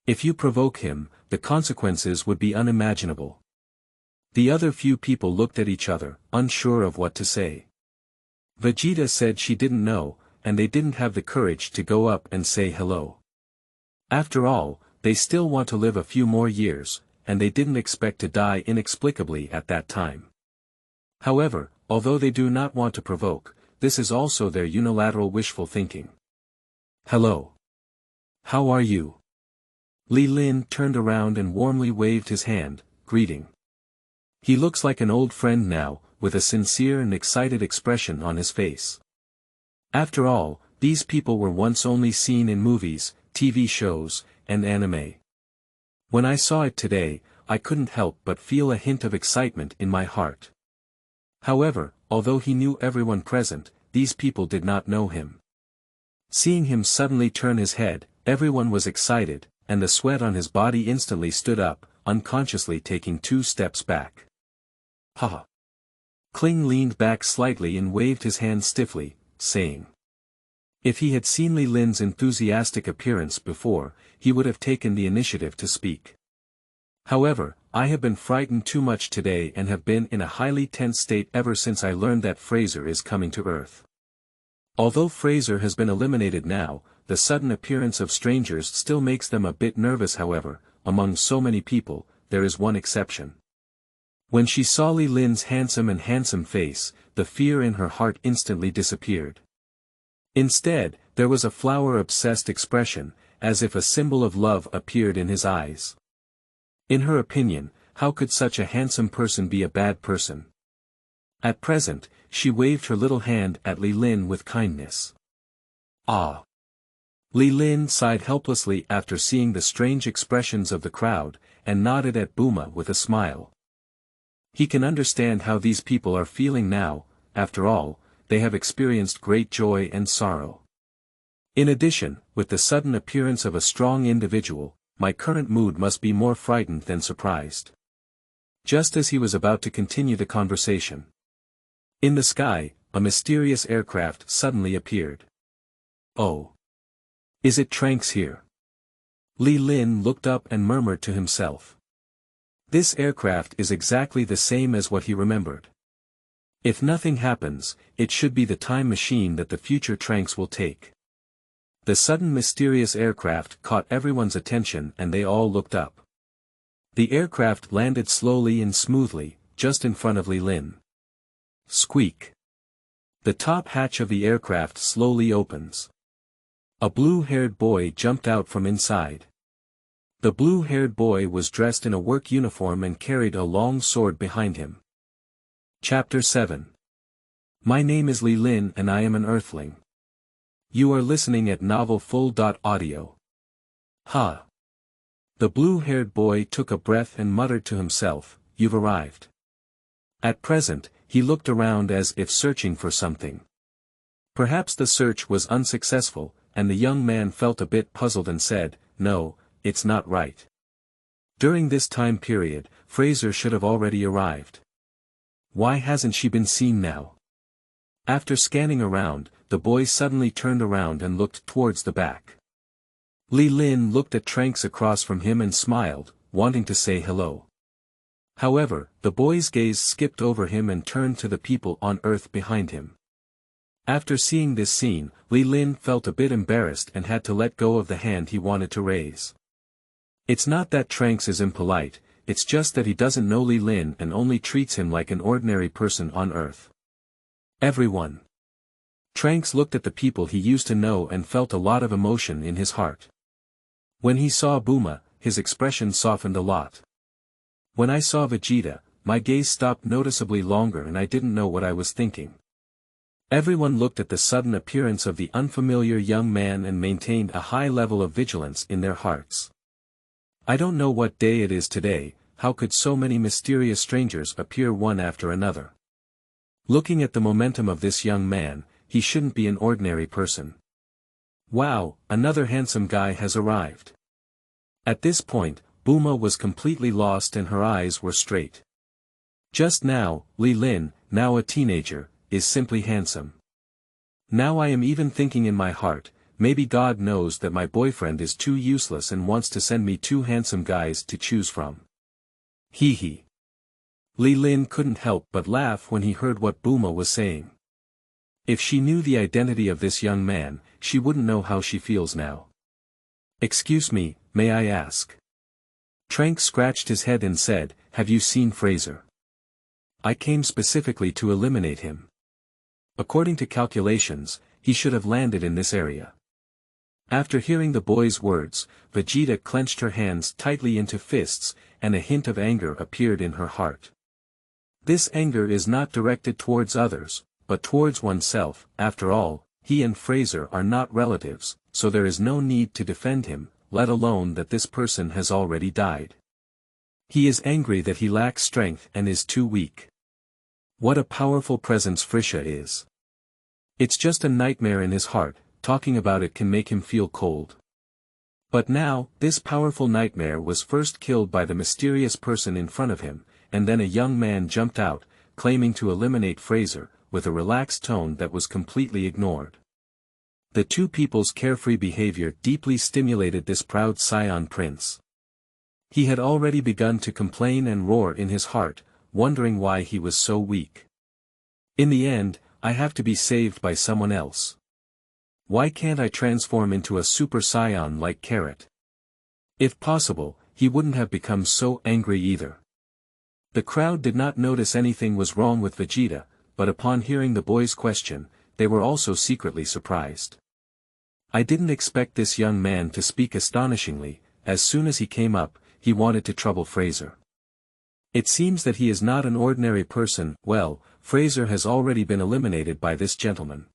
If you provoke him, the consequences would be unimaginable. The other few people looked at each other, unsure of what to say. Vegeta said she didn't know, and they didn't have the courage to go up and say hello. After all, they still want to live a few more years, and they didn't expect to die inexplicably at that time. However, although they do not want to provoke, this is also their unilateral wishful thinking. Hello. How are you? Li Lin turned around and warmly waved his hand, greeting. He looks like an old friend now, with a sincere and excited expression on his face. After all, these people were once only seen in movies, TV shows, and anime. When I saw it today, I couldn't help but feel a hint of excitement in my heart. However, although he knew everyone present, these people did not know him. Seeing him suddenly turn his head, everyone was excited, and the sweat on his body instantly stood up, unconsciously taking 2 steps back. Haha. Kling leaned back slightly and waved his hand stiffly, saying. If he had seen Li Lin's enthusiastic appearance before, he would have taken the initiative to speak. However, I have been frightened too much today and have been in a highly tense state ever since I learned that Fraser is coming to Earth. Although Fraser has been eliminated now, the sudden appearance of strangers still makes them a bit nervous. However, among so many people, there is one exception. When she saw Li Lin's handsome face, the fear in her heart instantly disappeared. Instead, there was a flower-obsessed expression, as if a symbol of love appeared in his eyes. In her opinion, how could such a handsome person be a bad person? At present, she waved her little hand at Li Lin with kindness. Ah! Li Lin sighed helplessly after seeing the strange expressions of the crowd, and nodded at Bulma with a smile. He can understand how these people are feeling now. After all, they have experienced great joy and sorrow. In addition, with the sudden appearance of a strong individual, my current mood must be more frightened than surprised. Just as he was about to continue the conversation. In the sky, a mysterious aircraft suddenly appeared. Oh! Is it Tranks here? Li Lin looked up and murmured to himself. This aircraft is exactly the same as what he remembered. If nothing happens, it should be the time machine that the future Tranks will take. The sudden mysterious aircraft caught everyone's attention and they all looked up. The aircraft landed slowly and smoothly, just in front of Li Lin. Squeak. The top hatch of the aircraft slowly opens. A blue-haired boy jumped out from inside. The blue-haired boy was dressed in a work uniform and carried a long sword behind him. Chapter 7. My name is Li Lin and I am an Earthling. You are listening at novelfull.audio. Ha! The blue-haired boy took a breath and muttered to himself, You've arrived. At present, he looked around as if searching for something. Perhaps the search was unsuccessful, and the young man felt a bit puzzled and said, No, it's not right. During this time period, Fraser should have already arrived. Why hasn't she been seen now? After scanning around, the boy suddenly turned around and looked towards the back. Li Lin looked at Tranks across from him and smiled, wanting to say hello. However, the boy's gaze skipped over him and turned to the people on Earth behind him. After seeing this scene, Li Lin felt a bit embarrassed and had to let go of the hand he wanted to raise. It's not that Tranks is impolite, it's just that he doesn't know Li Lin and only treats him like an ordinary person on Earth. Everyone. Tranks looked at the people he used to know and felt a lot of emotion in his heart. When he saw Bulma, his expression softened a lot. When I saw Vegeta, my gaze stopped noticeably longer and I didn't know what I was thinking. Everyone looked at the sudden appearance of the unfamiliar young man and maintained a high level of vigilance in their hearts. I don't know what day it is today, how could so many mysterious strangers appear one after another? Looking at the momentum of this young man, he shouldn't be an ordinary person. Wow, another handsome guy has arrived. At this point, Bulma was completely lost and her eyes were straight. Just now, Li Lin, now a teenager, is simply handsome. Now I am even thinking in my heart, maybe God knows that my boyfriend is too useless and wants to send me two handsome guys to choose from. Hee hee. Li Lin couldn't help but laugh when he heard what Bulma was saying. If she knew the identity of this young man, she wouldn't know how she feels now. Excuse me, may I ask? Tranks scratched his head and said, have you seen Fraser? I came specifically to eliminate him. According to calculations, he should have landed in this area. After hearing the boy's words, Vegeta clenched her hands tightly into fists, and a hint of anger appeared in her heart. This anger is not directed towards others, but towards oneself. After all, he and Fraser are not relatives, so there is no need to defend him, let alone that this person has already died. He is angry that he lacks strength and is too weak. What a powerful presence Fraser is. It's just a nightmare in his heart, talking about it can make him feel cold. But now, this powerful nightmare was first killed by the mysterious person in front of him, and then a young man jumped out, claiming to eliminate Fraser, with a relaxed tone that was completely ignored. The two people's carefree behavior deeply stimulated this proud scion prince. He had already begun to complain and roar in his heart, wondering why he was so weak. In the end, I have to be saved by someone else. Why can't I transform into a super scion like Carrot? If possible, he wouldn't have become so angry either. The crowd did not notice anything was wrong with Vegeta, but upon hearing the boy's question, they were also secretly surprised. I didn't expect this young man to speak astonishingly. As soon as he came up, he wanted to trouble Fraser. It seems that he is not an ordinary person. Well, Fraser has already been eliminated by this gentleman.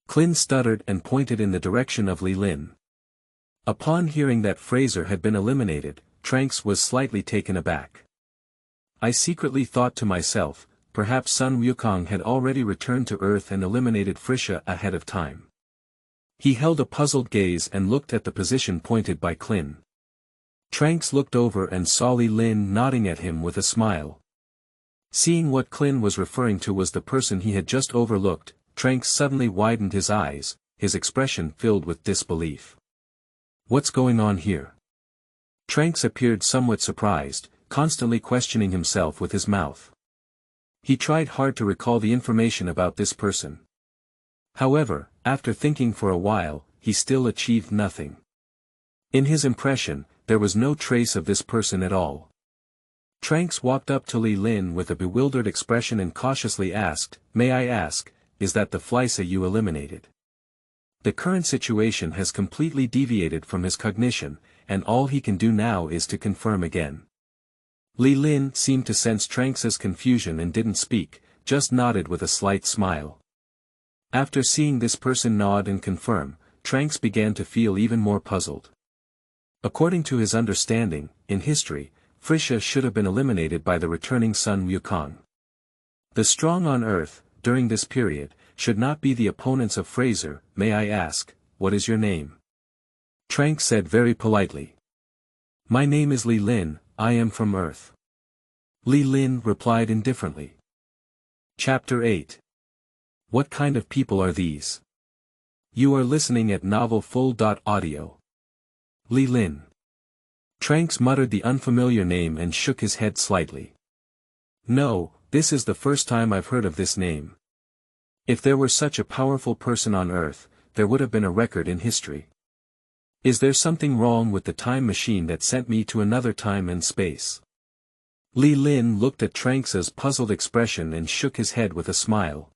Clin stuttered and pointed in the direction of Li Lin. Upon hearing that Fraser had been eliminated, Tranks was slightly taken aback. I secretly thought to myself, perhaps Sun Wukong had already returned to Earth and eliminated Fraser ahead of time. He held a puzzled gaze and looked at the position pointed by Clin. Tranks looked over and saw Li Lin nodding at him with a smile. Seeing what Clin was referring to was the person he had just overlooked, Tranks suddenly widened his eyes, his expression filled with disbelief. What's going on here? Tranks appeared somewhat surprised, constantly questioning himself with his mouth. He tried hard to recall the information about this person. However, after thinking for a while, he still achieved nothing. In his impression, there was no trace of this person at all. Tranks walked up to Li Lin with a bewildered expression and cautiously asked, "May I ask, is that the Fleisa you eliminated?" The current situation has completely deviated from his cognition, and all he can do now is to confirm again. Li Lin seemed to sense Tranks's confusion and didn't speak, just nodded with a slight smile. After seeing this person nod and confirm, Tranks began to feel even more puzzled. According to his understanding, in history, Fraser should have been eliminated by the returning Sun Wukong. The strong on Earth, during this period, should not be the opponents of Fraser. May I ask, what is your name? Tranks said very politely. My name is Li Lin, I am from Earth. Li Lin replied indifferently. Chapter 8. What kind of people are these? You are listening at novelfull.audio. Li Lin. Tranks muttered the unfamiliar name and shook his head slightly. No, this is the first time I've heard of this name. If there were such a powerful person on Earth, there would have been a record in history. Is there something wrong with the time machine that sent me to another time and space? Li Lin looked at Tranks's puzzled expression and shook his head with a smile.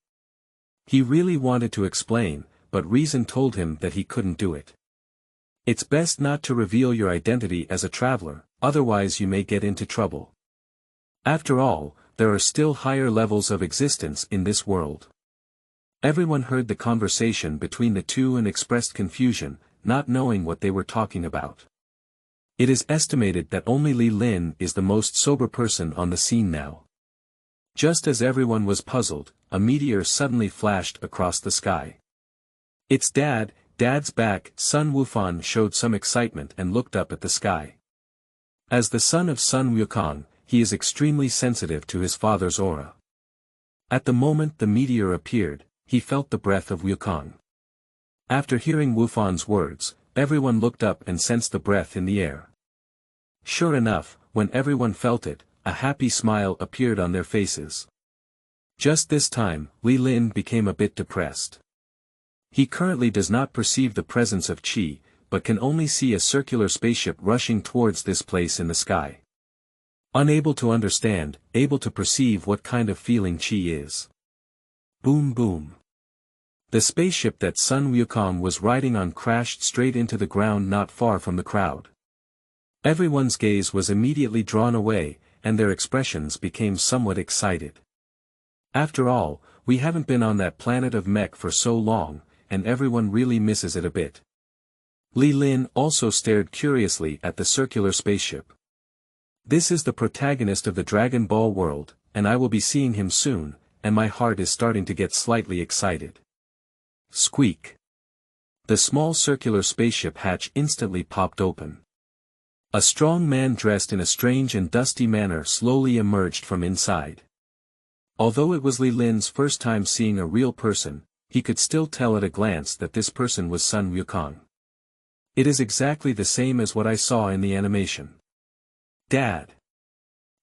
He really wanted to explain, but reason told him that he couldn't do it. It's best not to reveal your identity as a traveler, otherwise you may get into trouble. After all, there are still higher levels of existence in this world. Everyone heard the conversation between the two and expressed confusion, not knowing what they were talking about. It is estimated that only Li Lin is the most sober person on the scene now. Just as everyone was puzzled, a meteor suddenly flashed across the sky. It's Dad's back. Sun Wukong showed some excitement and looked up at the sky. As the son of Sun Wukong, he is extremely sensitive to his father's aura. At the moment the meteor appeared, he felt the breath of Wukong. After hearing Wukong's words, everyone looked up and sensed the breath in the air. Sure enough, when everyone felt it, a happy smile appeared on their faces. Just this time, Li Lin became a bit depressed. He currently does not perceive the presence of qi, but can only see a circular spaceship rushing towards this place in the sky. Unable to understand, able to perceive what kind of feeling qi is. Boom boom. The spaceship that Sun Wukong was riding on crashed straight into the ground not far from the crowd. Everyone's gaze was immediately drawn away, and their expressions became somewhat excited. After all, we haven't been on that planet of mech for so long, and everyone really misses it a bit. Li Lin also stared curiously at the circular spaceship. This is the protagonist of the Dragon Ball world, and I will be seeing him soon, and my heart is starting to get slightly excited. Squeak. The small circular spaceship hatch instantly popped open. A strong man dressed in a strange and dusty manner slowly emerged from inside. Although it was Li Lin's first time seeing a real person, he could still tell at a glance that this person was Sun Wukong. It is exactly the same as what I saw in the animation. Dad!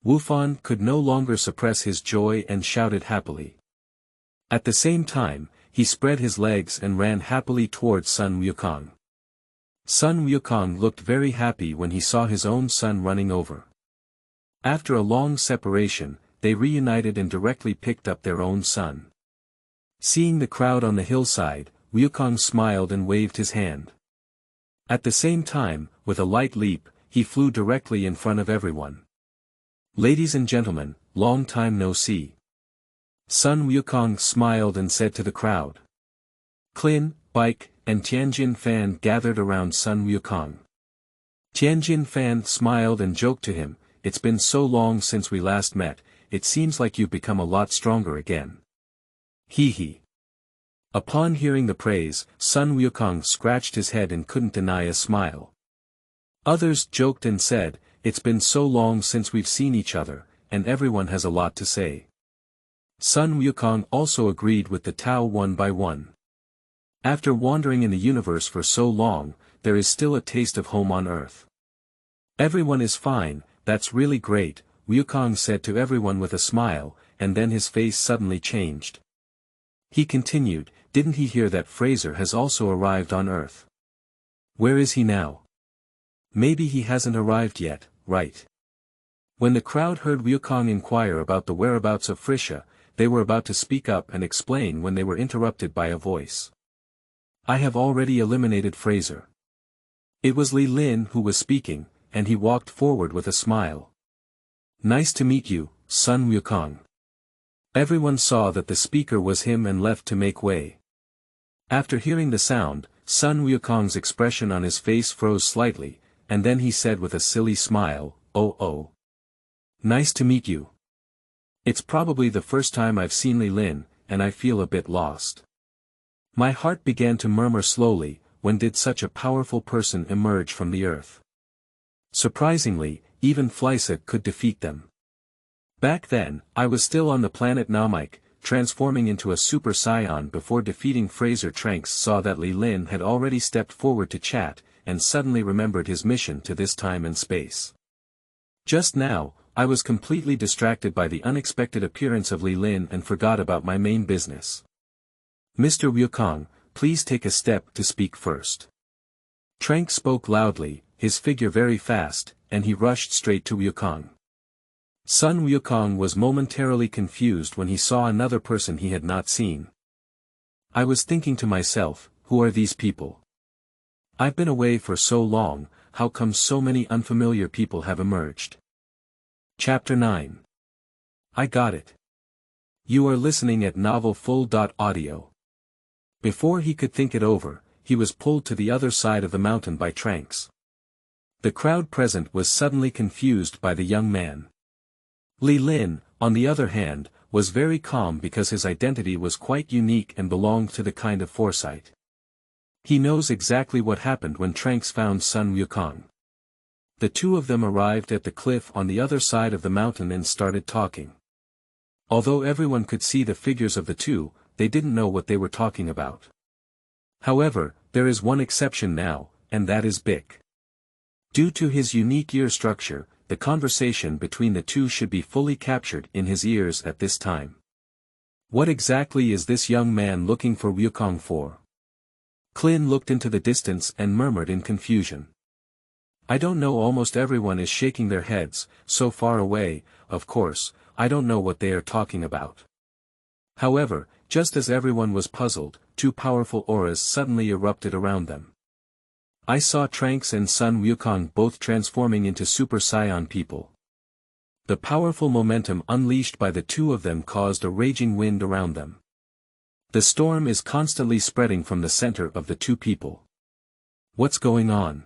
Wufan could no longer suppress his joy and shouted happily. At the same time, he spread his legs and ran happily towards Sun Wukong. Sun Wukong looked very happy when he saw his own son running over. After a long separation, they reunited and directly picked up their own son. Seeing the crowd on the hillside, Wukong smiled and waved his hand. At the same time, with a light leap, he flew directly in front of everyone. Ladies and gentlemen, long time no see. Sun Wukong smiled and said to the crowd. Klin, Bike, and Tianjin Fan gathered around Sun Wukong. Tianjin Fan smiled and joked to him, "It's been so long since we last met, it seems like you've become a lot stronger again." Hee hee. Upon hearing the praise, Sun Wukong scratched his head and couldn't deny a smile. Others joked and said, "It's been so long since we've seen each other, and everyone has a lot to say." Sun Wukong also agreed with the Tao one by one. After wandering in the universe for so long, there is still a taste of home on Earth. Everyone is fine, that's really great, Wukong said to everyone with a smile, and then his face suddenly changed. He continued, "Didn't he hear that Fraser has also arrived on Earth? Where is he now? Maybe he hasn't arrived yet, right?" When the crowd heard Wukong inquire about the whereabouts of Fraser, they were about to speak up and explain when they were interrupted by a voice. "I have already eliminated Fraser." It was Li Lin who was speaking, and he walked forward with a smile. "Nice to meet you, Sun Wukong." Everyone saw that the speaker was him and left to make way. After hearing the sound, Sun Wukong's expression on his face froze slightly, and then he said with a silly smile, "Oh. Nice to meet you. It's probably the first time I've seen Li Lin, and I feel a bit lost." My heart began to murmur slowly, when did such a powerful person emerge from the earth? Surprisingly, even Fraser could defeat them. Back then, I was still on the planet Namek, transforming into a Super Saiyan before defeating Fraser. Tranks saw that Li Lin had already stepped forward to chat, and suddenly remembered his mission to this time and space. Just now, I was completely distracted by the unexpected appearance of Li Lin and forgot about my main business. Mr. Wukong, please take a step to speak first. Tranks spoke loudly, his figure very fast, and he rushed straight to Wukong. Sun Wukong was momentarily confused when he saw another person he had not seen. I was thinking to myself, who are these people? I've been away for so long, how come so many unfamiliar people have emerged? Chapter 9. I got it. You are listening at novelfull.audio. Before he could think it over, he was pulled to the other side of the mountain by Tranks. The crowd present was suddenly confused by the young man. Li Lin, on the other hand, was very calm because his identity was quite unique and belonged to the kind of foresight. He knows exactly what happened when Tranks found Sun Wukong. The two of them arrived at the cliff on the other side of the mountain and started talking. Although everyone could see the figures of the two, they didn't know what they were talking about. However, there is one exception now, and that is Bic. Due to his unique ear structure, the conversation between the two should be fully captured in his ears at this time. What exactly is this young man looking for Wukong for? Clin looked into the distance and murmured in confusion. I don't know. Almost everyone is shaking their heads, so far away, of course, I don't know what they are talking about. However, just as everyone was puzzled, two powerful auras suddenly erupted around them. I saw Tranks and Sun Wukong both transforming into Super Saiyan people. The powerful momentum unleashed by the two of them caused a raging wind around them. The storm is constantly spreading from the center of the two people. What's going on?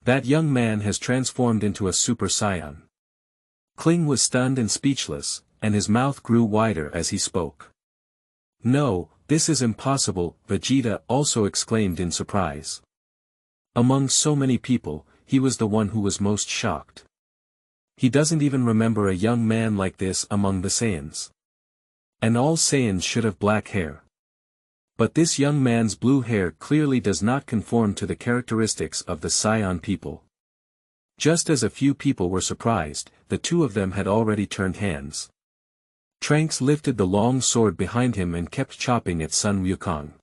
That young man has transformed into a Super Saiyan. Kling was stunned and speechless, and his mouth grew wider as he spoke. No, this is impossible, Vegeta also exclaimed in surprise. Among so many people, he was the one who was most shocked. He doesn't even remember a young man like this among the Saiyans. And all Saiyans should have black hair. But this young man's blue hair clearly does not conform to the characteristics of the Saiyan people. Just as a few people were surprised, the two of them had already turned hands. Tranks lifted the long sword behind him and kept chopping at Sun Wukong.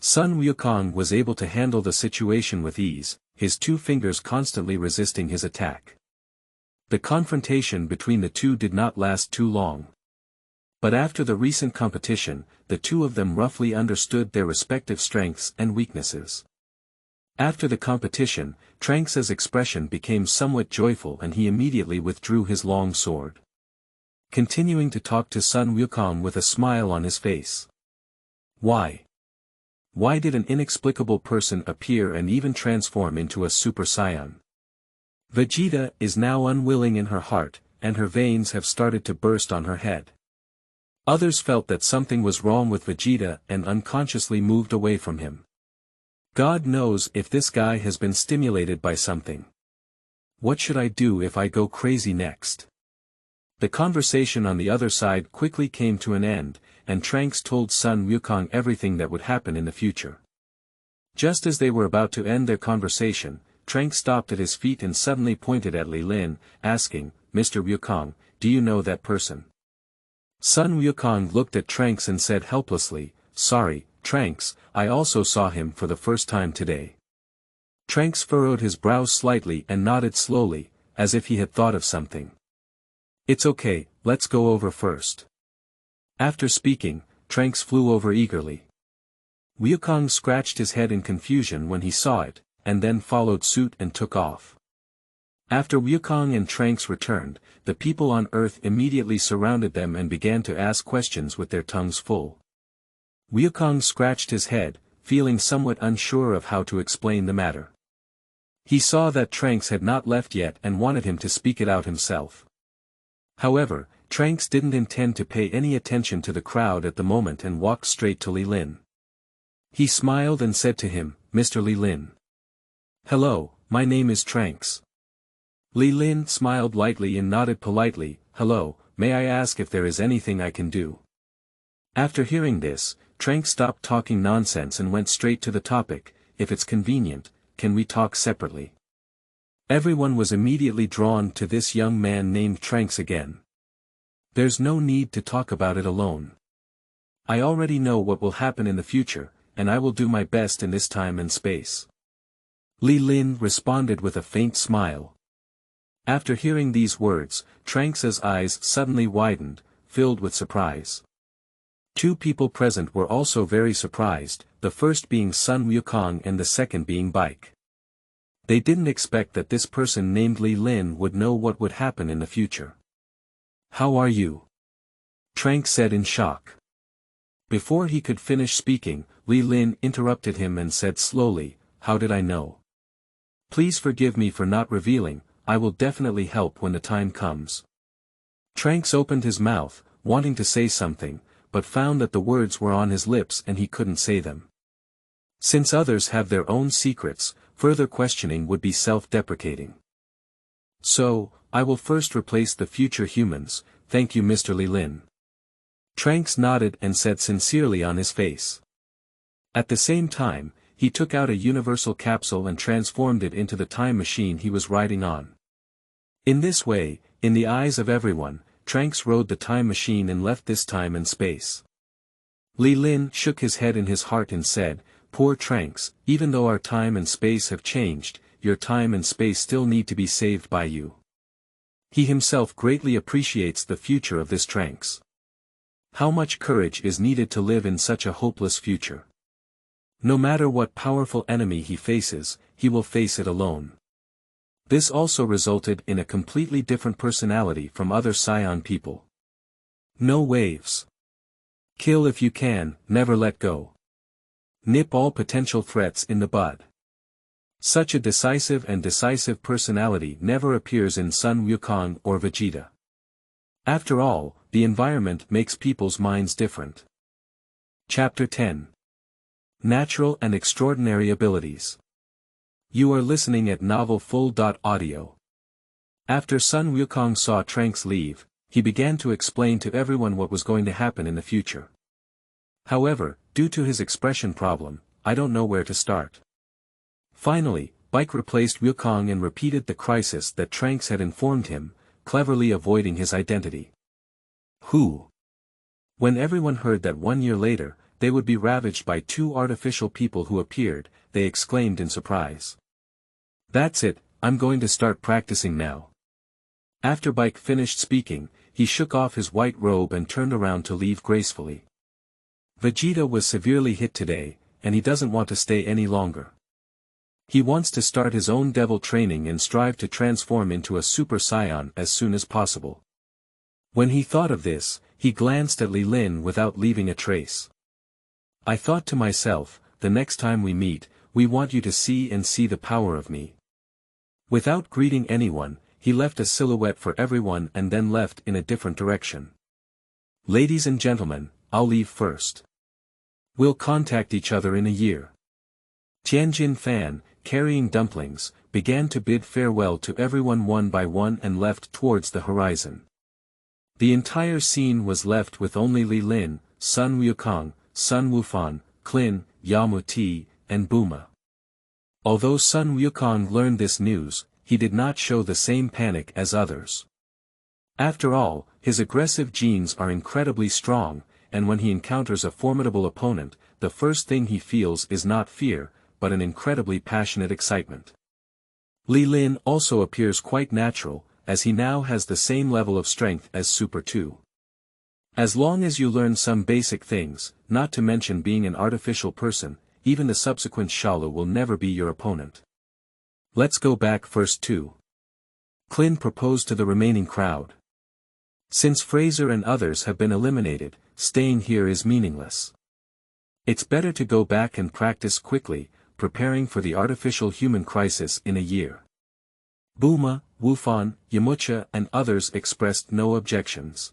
Sun Wukong was able to handle the situation with ease, his two fingers constantly resisting his attack. The confrontation between the two did not last too long. But after the recent competition, the two of them roughly understood their respective strengths and weaknesses. After the competition, Tranks' expression became somewhat joyful and he immediately withdrew his long sword. Continuing to talk to Sun Wukong with a smile on his face. Why? Why did an inexplicable person appear and even transform into a Super Saiyan? Vegeta is now unwilling in her heart, and her veins have started to burst on her head. Others felt that something was wrong with Vegeta and unconsciously moved away from him. God knows if this guy has been stimulated by something. What should I do if I go crazy next? The conversation on the other side quickly came to an end, and Tranks told Sun Wukong everything that would happen in the future. Just as they were about to end their conversation, Tranks stopped at his feet and suddenly pointed at Li Lin, asking, Mr. Wukong, do you know that person? Sun Wukong looked at Tranks and said helplessly, Sorry, Tranks, I also saw him for the first time today. Tranks furrowed his brows slightly and nodded slowly, as if he had thought of something. It's okay, let's go over first. After speaking, Tranks flew over eagerly. Wukong scratched his head in confusion when he saw it, and then followed suit and took off. After Wukong and Tranks returned, the people on Earth immediately surrounded them and began to ask questions with their tongues full. Wukong scratched his head, feeling somewhat unsure of how to explain the matter. He saw that Tranks had not left yet and wanted him to speak it out himself. However, Tranks didn't intend to pay any attention to the crowd at the moment and walked straight to Li Lin. He smiled and said to him, Mr. Li Lin. Hello, my name is Tranks. Li Lin smiled lightly and nodded politely, Hello, may I ask if there is anything I can do? After hearing this, Tranks stopped talking nonsense and went straight to the topic, If it's convenient, can we talk separately? Everyone was immediately drawn to this young man named Tranks again. There's no need to talk about it alone. I already know what will happen in the future, and I will do my best in this time and space. Li Lin responded with a faint smile. After hearing these words, Tranks's eyes suddenly widened, filled with surprise. Two people present were also very surprised, the first being Sun Wukong and the second being Baik. They didn't expect that this person named Li Lin would know what would happen in the future. How are you? Tranks said in shock. Before he could finish speaking, Li Lin interrupted him and said slowly, how did I know? Please forgive me for not revealing, I will definitely help when the time comes. Tranks opened his mouth, wanting to say something, but found that the words were on his lips and he couldn't say them. Since others have their own secrets, further questioning would be self-deprecating. So, I will first replace the future humans, thank you Mr. Li Lin. Tranks nodded and said sincerely on his face. At the same time, he took out a universal capsule and transformed it into the time machine he was riding on. In this way, in the eyes of everyone, Tranks rode the time machine and left this time and space. Li Lin shook his head in his heart and said, poor Tranks, even though our time and space have changed, your time and space still need to be saved by you. He himself greatly appreciates the future of this Tranks. How much courage is needed to live in such a hopeless future? No matter what powerful enemy he faces, he will face it alone. This also resulted in a completely different personality from other Scion people. No waves. Kill if you can, never let go. Nip all potential threats in the bud. Such a decisive personality never appears in Sun Wukong or Vegeta. After all, the environment makes people's minds different. Chapter 10. Natural and Extraordinary Abilities. You are listening at novelfull.audio. After Sun Wukong saw Tranks leave, he began to explain to everyone what was going to happen in the future. However, due to his expression problem, I don't know where to start. Finally, Baik replaced Wukong and repeated the crisis that Tranks had informed him, cleverly avoiding his identity. Who? When everyone heard that 1 year later, they would be ravaged by two artificial people who appeared, they exclaimed in surprise. That's it, I'm going to start practicing now. After Baik finished speaking, he shook off his white robe and turned around to leave gracefully. Vegeta was severely hit today, and he doesn't want to stay any longer. He wants to start his own devil training and strive to transform into a Super Saiyan as soon as possible. When he thought of this, he glanced at Li Lin without leaving a trace. I thought to myself, the next time we meet, we want you to see the power of me. Without greeting anyone, he left a silhouette for everyone and then left in a different direction. Ladies and gentlemen, I'll leave first. We'll contact each other in a year. Tianjin Fan, carrying dumplings, began to bid farewell to everyone one by one and left towards the horizon. The entire scene was left with only Li Lin, Sun Wukong, Sun Wufan, Klin, Yamu Ti, and Buma. Although Sun Wukong learned this news, he did not show the same panic as others. After all, his aggressive genes are incredibly strong, and when he encounters a formidable opponent, the first thing he feels is not fear, but an incredibly passionate excitement. Li Lin also appears quite natural, as he now has the same level of strength as Super 2. As long as you learn some basic things, not to mention being an artificial person, even the subsequent Shalu will never be your opponent. Let's go back first too. Klin proposed to the remaining crowd. Since Fraser and others have been eliminated, staying here is meaningless. It's better to go back and practice quickly, preparing for the artificial human crisis in a year. Buma, Wufan, Yamucha and others expressed no objections.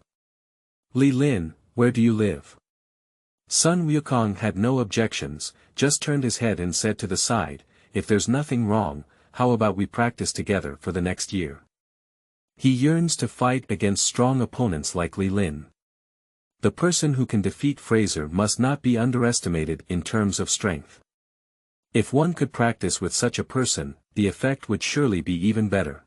Li Lin, where do you live? Sun Wukong had no objections, just turned his head and said to the side, if there's nothing wrong, how about we practice together for the next year? He yearns to fight against strong opponents like Li Lin. The person who can defeat Fraser must not be underestimated in terms of strength. If one could practice with such a person, the effect would surely be even better.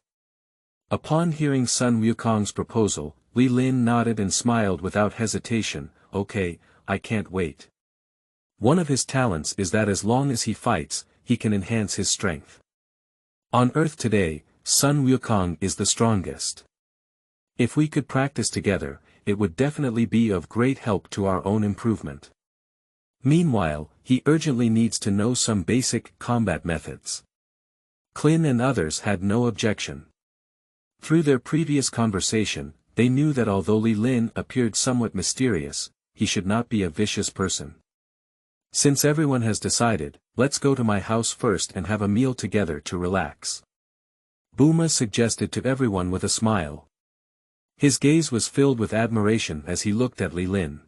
Upon hearing Sun Wukong's proposal, Li Lin nodded and smiled without hesitation. Okay, I can't wait. One of his talents is that as long as he fights, he can enhance his strength. On Earth today, Sun Wukong is the strongest. If we could practice together, it would definitely be of great help to our own improvement. Meanwhile, he urgently needs to know some basic combat methods. Klin and others had no objection. Through their previous conversation, they knew that although Li Lin appeared somewhat mysterious, he should not be a vicious person. Since everyone has decided, let's go to my house first and have a meal together to relax. Buma suggested to everyone with a smile. His gaze was filled with admiration as he looked at Li Lin.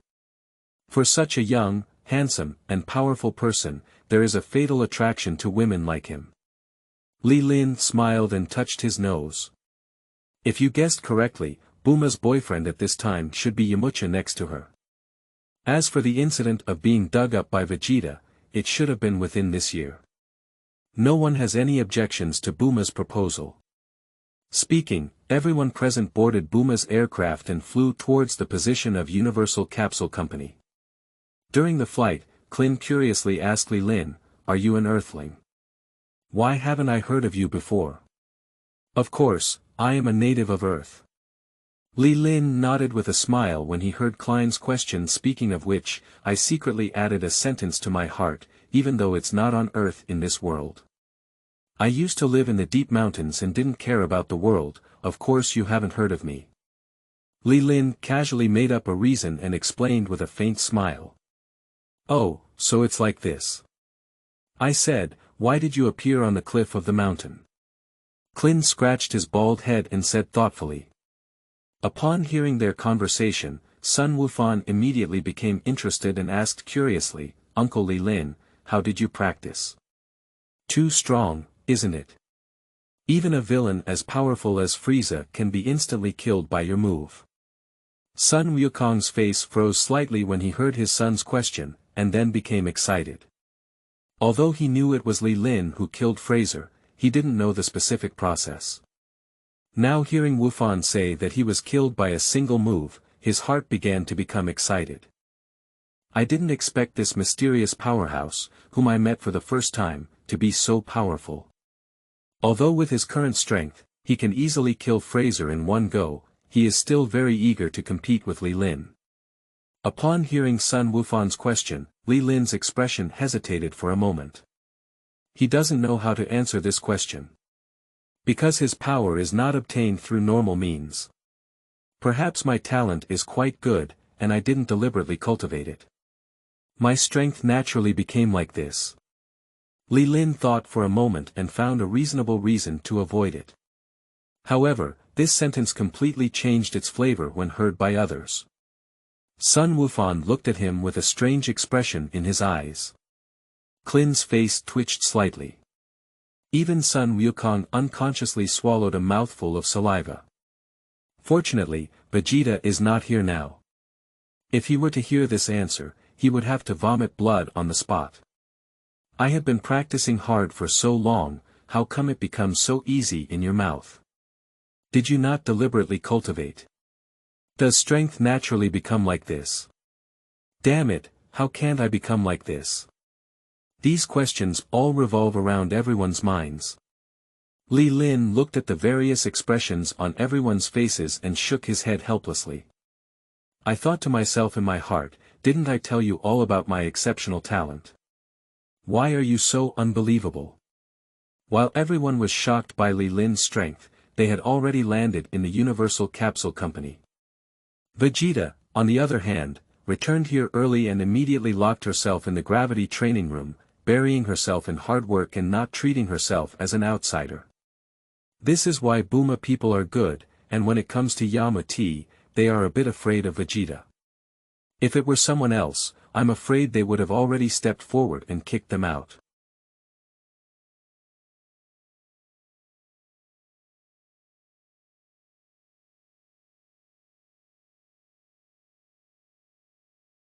For such a young, handsome, and powerful person, there is a fatal attraction to women like him. Li Lin smiled and touched his nose. If you guessed correctly, Buma's boyfriend at this time should be Yamcha next to her. As for the incident of being dug up by Vegeta, it should have been within this year. No one has any objections to Buma's proposal. Speaking, everyone present boarded Buma's aircraft and flew towards the position of Universal Capsule Company. During the flight, Klin curiously asked Li Lin, "Are you an Earthling? Why haven't I heard of you before?" "Of course, I am a native of Earth." Li Lin nodded with a smile when he heard Klein's question, speaking of which, I secretly added a sentence to my heart, even though it's not on Earth in this world. I used to live in the deep mountains and didn't care about the world, of course you haven't heard of me. Li Lin casually made up a reason and explained with a faint smile. "Oh, so it's like this." I said, "Why did you appear on the cliff of the mountain?" Klin scratched his bald head and said thoughtfully. Upon hearing their conversation, Sun Wufan immediately became interested and asked curiously, "Uncle Li Lin, how did you practice?" "Too strong, isn't it? Even a villain as powerful as Fraser can be instantly killed by your move." Sun Wukong's face froze slightly when he heard his son's question, and then became excited. Although he knew it was Li Lin who killed Fraser, he didn't know the specific process. Now hearing Wufan say that he was killed by a single move, his heart began to become excited. I didn't expect this mysterious powerhouse, whom I met for the first time, to be so powerful. Although with his current strength, he can easily kill Fraser in one go, he is still very eager to compete with Li Lin. Upon hearing Sun Wufan's question, Li Lin's expression hesitated for a moment. He doesn't know how to answer this question. Because his power is not obtained through normal means. Perhaps my talent is quite good, and I didn't deliberately cultivate it. My strength naturally became like this. Li Lin thought for a moment and found a reasonable reason to avoid it. However, this sentence completely changed its flavor when heard by others. Sun Wufan looked at him with a strange expression in his eyes. Klin's face twitched slightly. Even Sun Wukong unconsciously swallowed a mouthful of saliva. Fortunately, Vegeta is not here now. If he were to hear this answer, he would have to vomit blood on the spot. I have been practicing hard for so long, how come it becomes so easy in your mouth? Did you not deliberately cultivate? Does strength naturally become like this? Damn it, how can't I become like this? These questions all revolve around everyone's minds. Li Lin looked at the various expressions on everyone's faces and shook his head helplessly. I thought to myself in my heart, didn't I tell you all about my exceptional talent? Why are you so unbelievable? While everyone was shocked by Li Lin's strength, they had already landed in the Universal Capsule Company. Vegeta, on the other hand, returned here early and immediately locked herself in the gravity training room, burying herself in hard work and not treating herself as an outsider. This is why Buma people are good, and when it comes to Yamcha, they are a bit afraid of Vegeta. If it were someone else, I'm afraid they would have already stepped forward and kicked them out.